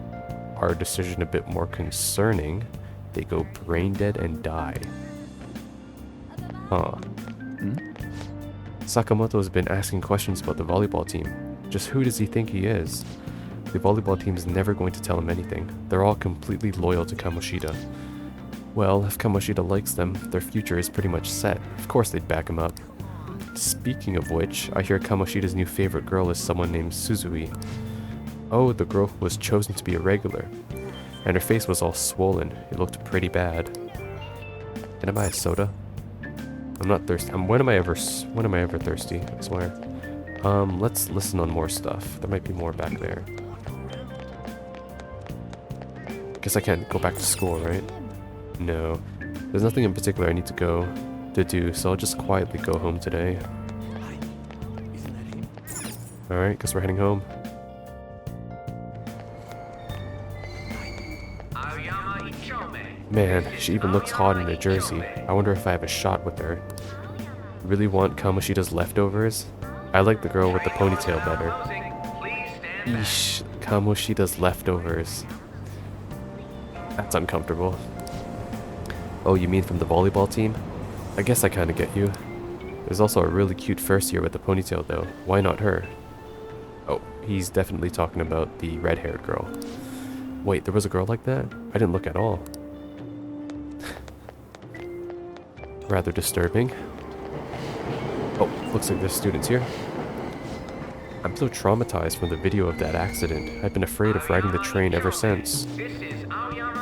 our decision a bit more concerning. They go brain dead and die. Huh. Sakamoto's been asking questions about the volleyball team. Just who does he think he is? The volleyball team is never going to tell him anything. They're all completely loyal to Kamoshida. Well, if Kamoshida likes them, their future is pretty much set. Of course they'd back him up. Speaking of which, I hear Kamoshida's new favorite girl is someone named Suzui. Oh, the girl who was chosen to be a regular. And her face was all swollen. It looked pretty bad. Can I buy a soda? I'm not thirsty. When am I ever thirsty? I swear. Let's listen on more stuff. There might be more back there. Guess I can't go back to school, right? No. There's nothing in particular I need to do, so I'll just quietly go home today. Alright, guess we're heading home. Man, she even looks hot in her jersey. I wonder if I have a shot with her. Really want Kamoshida's leftovers? I like the girl with the ponytail better. Eesh, Kamoshida's leftovers. That's uncomfortable. Oh, you mean from the volleyball team? I guess I kinda get you. There's also a really cute first year with the ponytail though. Why not her? Oh, he's definitely talking about the red-haired girl. Wait, there was a girl like that? I didn't look at all. Rather disturbing. Oh, looks like there's students here. I'm so traumatized from the video of that accident. I've been afraid of riding the train ever since.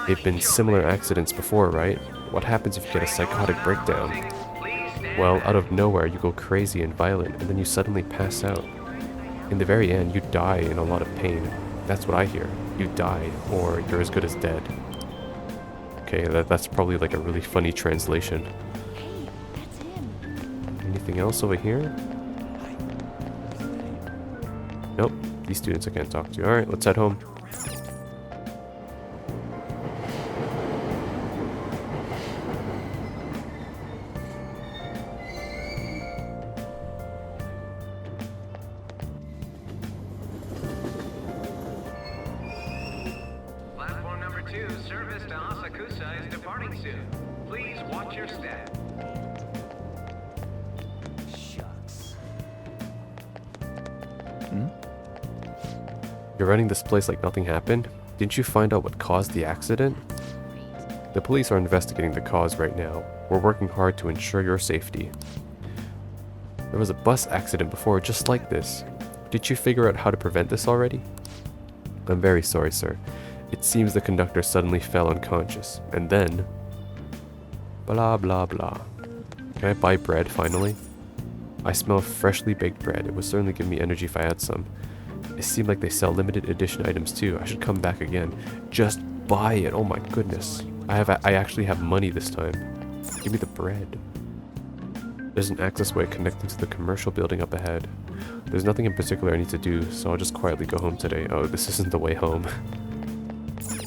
They've been similar accidents before, right? What happens if you get a psychotic breakdown? Well, out of nowhere you go crazy and violent, and then you suddenly pass out. In the very end, you die in a lot of pain. That's what I hear. You die, or you're as good as dead. Okay, that's probably like a really funny translation. Anything else over here? Nope, these students I can't talk to. Alright, let's head home. Platform number 2, service to Asakusa is departing soon. Please watch your step. You're running this place like nothing happened? Didn't you find out what caused the accident? The police are investigating the cause right now. We're working hard to ensure your safety. There was a bus accident before just like this. Did you figure out how to prevent this already? I'm very sorry, sir. It seems the conductor suddenly fell unconscious, and then... blah blah blah. Can I buy bread, finally? I smell freshly baked bread. It would certainly give me energy if I had some. It seemed like they sell limited edition items too. I should come back again. Just buy it. Oh my goodness. I actually have money this time. Give me the bread. There's an access way connecting to the commercial building up ahead. There's nothing in particular I need to do, so I'll just quietly go home today. Oh, this isn't the way home. So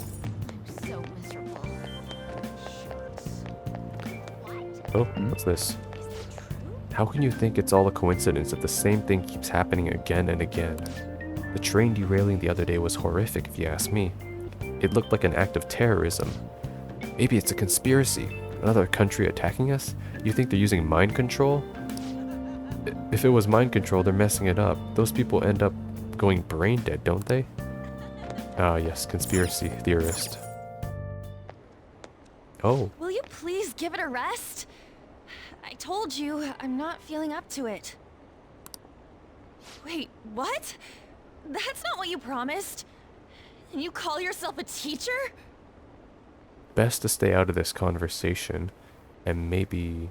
miserable. Oh, what's this? How can you think it's all a coincidence that the same thing keeps happening again and again? The train derailing the other day was horrific, if you ask me. It looked like an act of terrorism. Maybe it's a conspiracy. Another country attacking us? You think they're using mind control? If it was mind control, they're messing it up. Those people end up going brain dead, don't they? Ah, yes, conspiracy theorist. Oh. Will you please give it a rest? I told you, I'm not feeling up to it. Wait, what? That's not what you promised. And you call yourself a teacher? Best to stay out of this conversation and maybe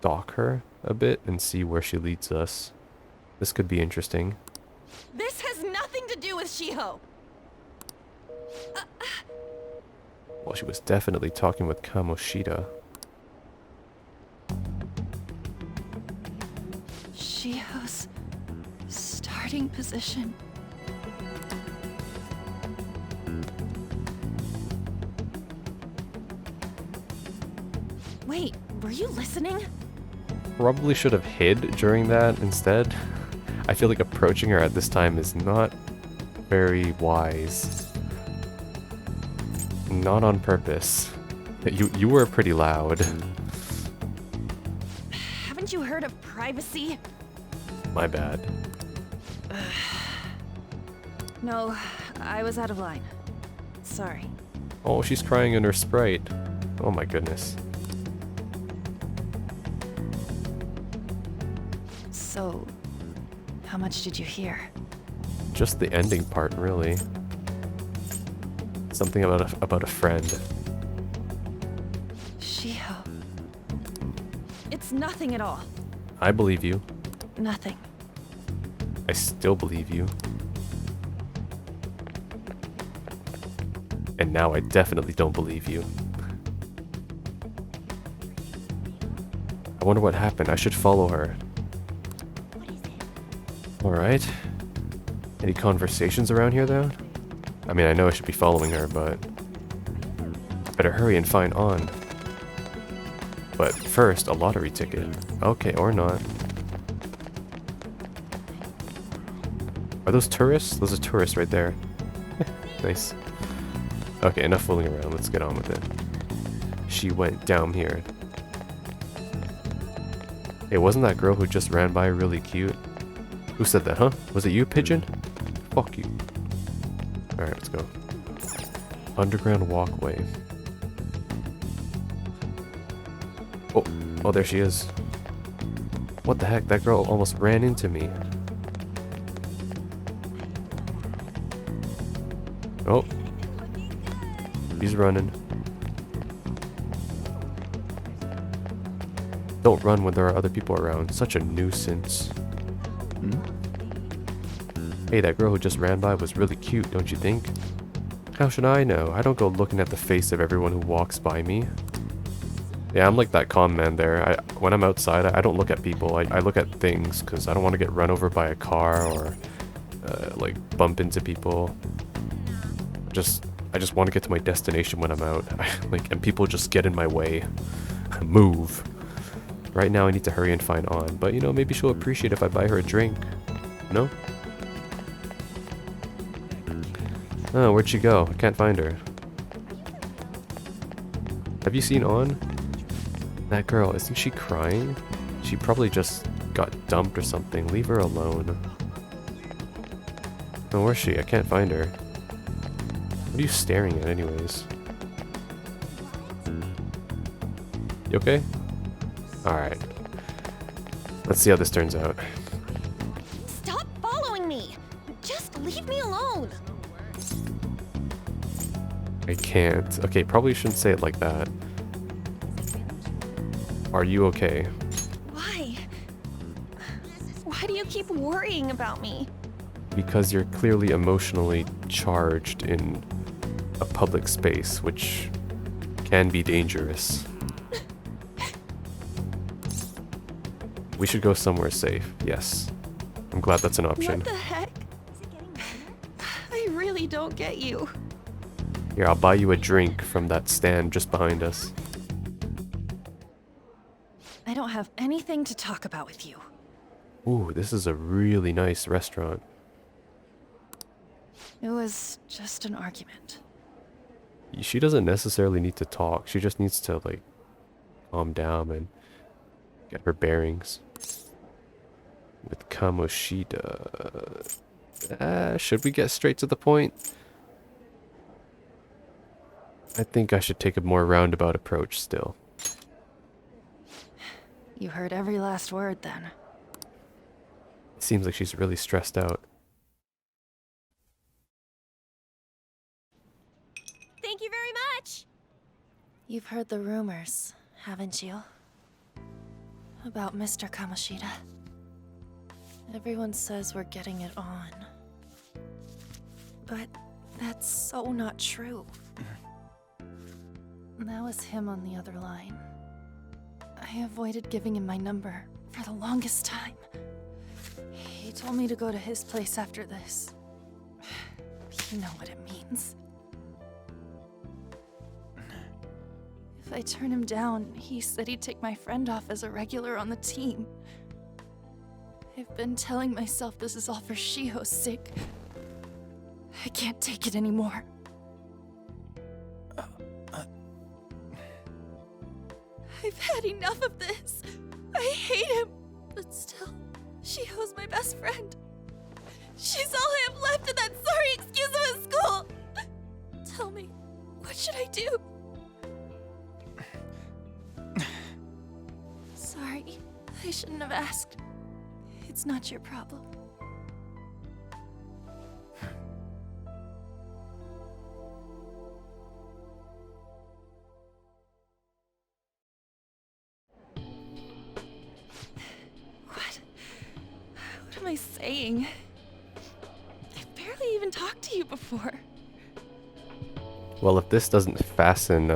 stalk her a bit and see where she leads us. This could be interesting. This has nothing to do with Shiho. Well, she was definitely talking with Kamoshida. Shiho's starting position. Wait, were you listening? Probably should have hid during that instead. I feel like approaching her at this time is not very wise. Not on purpose. You were pretty loud. Haven't you heard of privacy? My bad. No, I was out of line. Sorry. Oh, she's crying in her Sprite. Oh my goodness. So, how much did you hear? Just the ending part, really. Something about a friend. Shiho. It's nothing at all. I believe you. Nothing. I still believe you. And now I definitely don't believe you. I wonder what happened. I should follow her. Alright. Any conversations around here, though? I mean, I know I should be following her, but better hurry and find On. But first, a lottery ticket. Okay, or not. Are those tourists? Those are tourists right there. Nice. Okay, enough fooling around. Let's get on with it. She went down here. Hey, wasn't that girl who just ran by really cute? Who said that, huh? Was it you, Pigeon? Fuck you. Alright, let's go. Underground walkway. Oh, there she is. What the heck? That girl almost ran into me. Oh. He's running. Don't run when there are other people around. Such a nuisance. Hey, that girl who just ran by was really cute, don't you think? How should I know? I don't go looking at the face of everyone who walks by me. Yeah, I'm like that con man there. When I'm outside, I don't look at people. I look at things, because I don't want to get run over by a car or like bump into people. I just want to get to my destination when I'm out. And people just get in my way. Move. Right now I need to hurry and find On, but you know, maybe she'll appreciate if I buy her a drink. No? Oh, where'd she go? I can't find her. Have you seen On? That girl, isn't she crying? She probably just got dumped or something. Leave her alone. Oh, where's she? I can't find her. What are you staring at anyways? You okay? Alright. Let's see how this turns out. Stop following me! Just leave me alone! I can't. Okay, probably shouldn't say it like that. Are you okay? Why? Why do you keep worrying about me? Because you're clearly emotionally charged in a public space, which can be dangerous. We should go somewhere safe, yes. I'm glad that's an option. What the heck? I really don't get you. Here, I'll buy you a drink from that stand just behind us. I don't have anything to talk about with you. Ooh, this is a really nice restaurant. It was just an argument. She doesn't necessarily need to talk. She just needs to, like, calm down and get her bearings. With Kamoshida... should we get straight to the point? I think I should take a more roundabout approach still. You heard every last word then. It seems like she's really stressed out. Thank you very much! You've heard the rumors, haven't you? About Mr. Kamoshida. Everyone says we're getting it on. But that's so not true. That was him on the other line. I avoided giving him my number for the longest time. He told me to go to his place after this. You know what it means. If I turn him down, he said he'd take my friend off as a regular on the team. I've been telling myself this is all for Shiho's sake. I can't take it anymore. I've had enough of this. I hate him. But still, Shiho's my best friend. She's all I have left in that sorry excuse of a school. Tell me, what should I do? Sorry, I shouldn't have asked. It's not your problem. What am I saying? I've barely even talked to you before. Well, if this doesn't fasten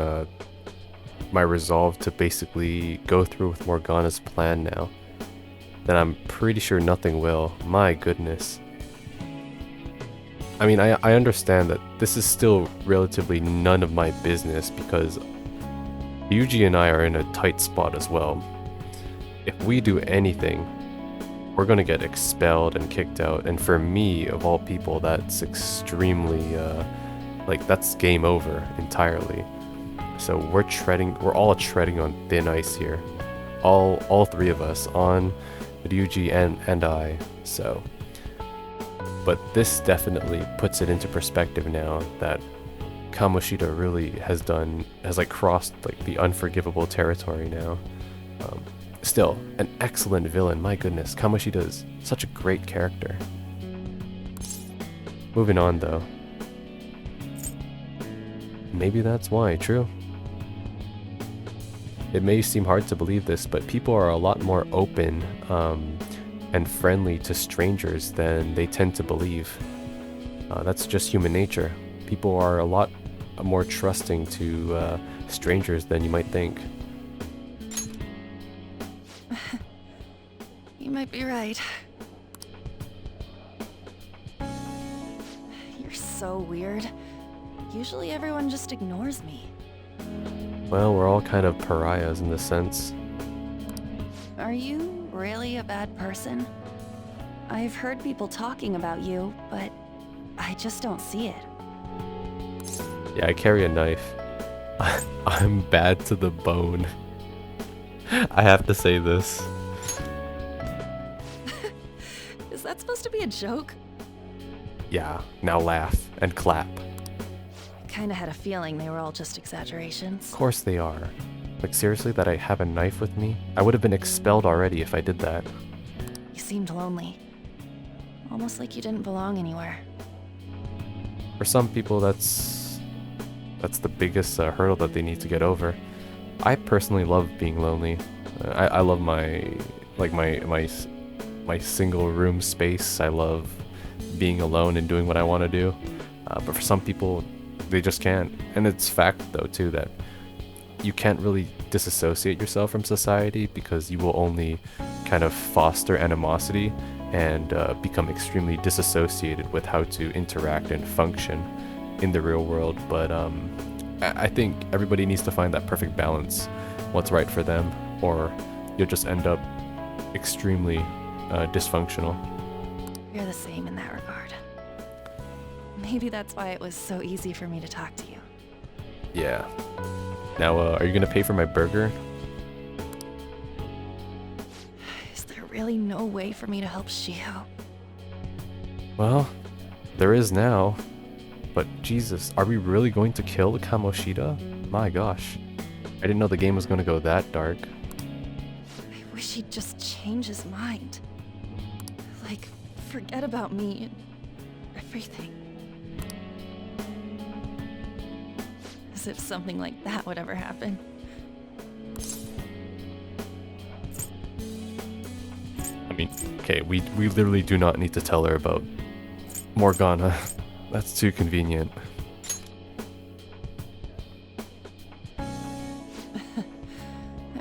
my resolve to basically go through with Morgana's plan now, then I'm pretty sure nothing will. My goodness. I mean, I understand that this is still relatively none of my business because Ryuji and I are in a tight spot as well. If we do anything, we're gonna get expelled and kicked out, and for me, of all people, that's extremely, like, that's game over entirely. So we're all treading on thin ice here. All three of us, on Ryuji and I, so. But this definitely puts it into perspective now that Kamoshida really has like crossed like the unforgivable territory now. Still, an excellent villain, my goodness, Kamoshida is such a great character. Moving on though. Maybe that's why, true. It may seem hard to believe this, but people are a lot more open and friendly to strangers than they tend to believe. That's just human nature. People are a lot more trusting to strangers than you might think. You might be right. You're so weird. Usually everyone just ignores me. Well, we're all kind of pariahs in this sense. Are you really a bad person? I've heard people talking about you, but I just don't see it. Yeah, I carry a knife. I'm bad to the bone. I have to say this. Is that supposed to be a joke? Yeah, now laugh and clap. I kinda had a feeling they were all just exaggerations. Of course they are. Like, seriously, that I have a knife with me? I would have been expelled already if I did that. You seemed lonely. Almost like you didn't belong anywhere. For some people, that's the biggest hurdle that they need to get over. I personally love being lonely. I love my single room space. I love being alone and doing what I want to do. But for some people, they just can't. And it's fact though too that you can't really disassociate yourself from society because you will only kind of foster animosity and become extremely disassociated with how to interact and function in the real world. But I think everybody needs to find that perfect balance, what's right for them, or you'll just end up extremely dysfunctional. You're the same in that regard. Maybe that's why it was so easy for me to talk to you. Yeah. Now, are you gonna pay for my burger? Is there really no way for me to help Shiho? Well, there is now. But Jesus, are we really going to kill Kamoshida? My gosh. I didn't know the game was gonna go that dark. I wish he'd just change his mind. Like, forget about me and everything. As if something like that would ever happen. I mean, okay, we literally do not need to tell her about Morgana. That's too convenient. I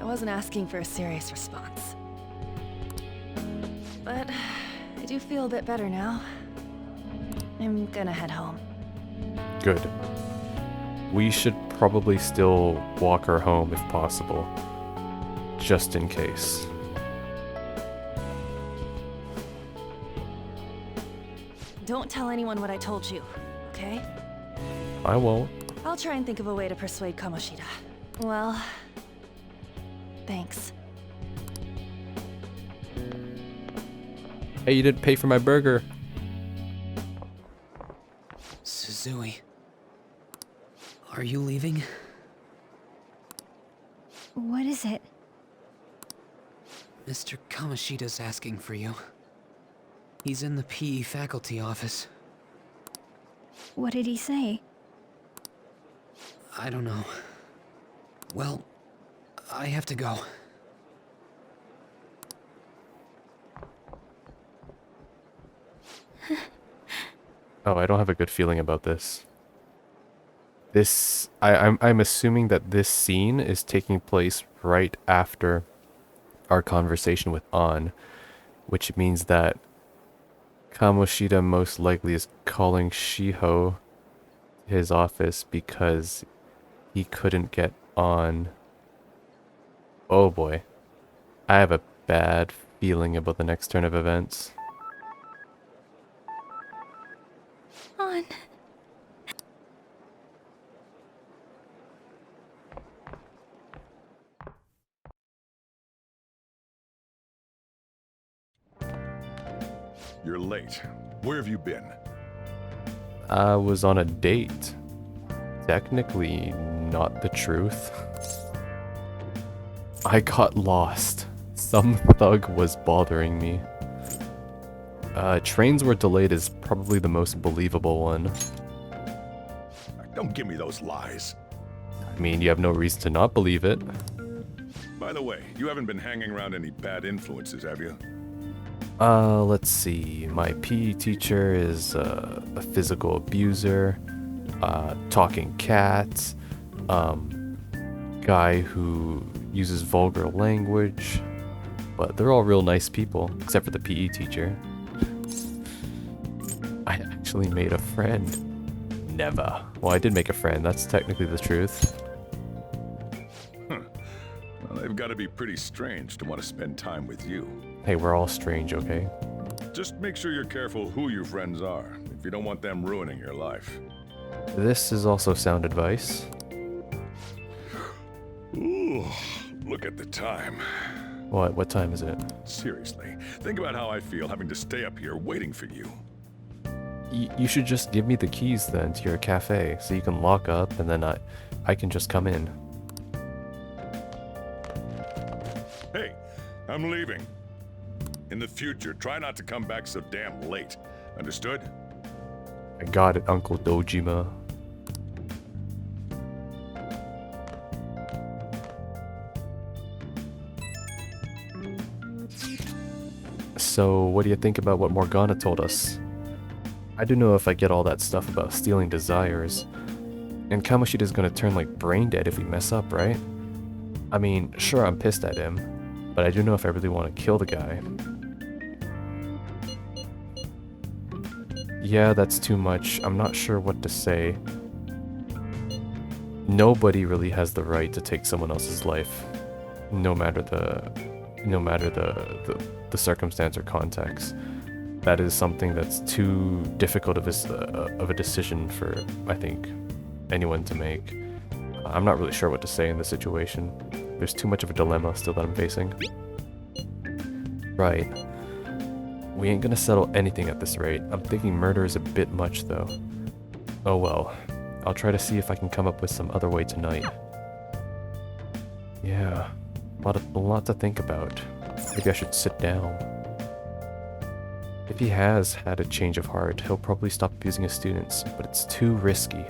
wasn't asking for a serious response. But I do feel a bit better now. I'm gonna head home. Good. We should probably still walk her home if possible. Just in case. Don't tell anyone what I told you, okay? I won't. I'll try and think of a way to persuade Kamoshida. Well, thanks. Hey, you didn't pay for my burger. Suzui. Are you leaving? What is it? Mr. Kamoshida's asking for you. He's in the PE faculty office. What did he say? I don't know. Well, I have to go. Oh, I don't have a good feeling about this. I'm assuming that this scene is taking place right after our conversation with An, which means that Kamoshida most likely is calling Shiho to his office because he couldn't get on. Oh boy. I have a bad feeling about the next turn of events. On. You're late. Where have you been? I was on a date. Technically, not the truth. I got lost. Some thug was bothering me. Trains were delayed is probably the most believable one. Don't give me those lies. I mean, you have no reason to not believe it. By the way, you haven't been hanging around any bad influences, have you? Let's see. My PE teacher is a physical abuser, talking cat, guy who uses vulgar language, but they're all real nice people, except for the PE teacher. I actually made a friend. Never. Well, I did make a friend. That's technically the truth. Huh. Well, they've got to be pretty strange to want to spend time with you. Hey, we're all strange, okay? Just make sure you're careful who your friends are, if you don't want them ruining your life. This is also sound advice. Ooh, look at the time. What? What time is it? Seriously, think about how I feel having to stay up here waiting for you. You should just give me the keys then to your cafe, so you can lock up, and then I can just come in. Hey, I'm leaving. In the future, try not to come back so damn late. Understood? I got it, Uncle Dojima. So, what do you think about what Morgana told us? I don't know if I get all that stuff about stealing desires. And Kamoshida's gonna turn like brain dead if we mess up, right? I mean, sure, I'm pissed at him, but I do know if I really want to kill the guy. Yeah, that's too much. I'm not sure what to say. Nobody really has the right to take someone else's life, no matter the circumstance or context. That is something that's too difficult of a decision for, I think, anyone to make. I'm not really sure what to say in this situation. There's too much of a dilemma still that I'm facing. Right. We ain't gonna settle anything at this rate. I'm thinking murder is a bit much, though. Oh well. I'll try to see if I can come up with some other way tonight. Yeah. A lot to think about. Maybe I should sit down. If he has had a change of heart, he'll probably stop abusing his students, but it's too risky.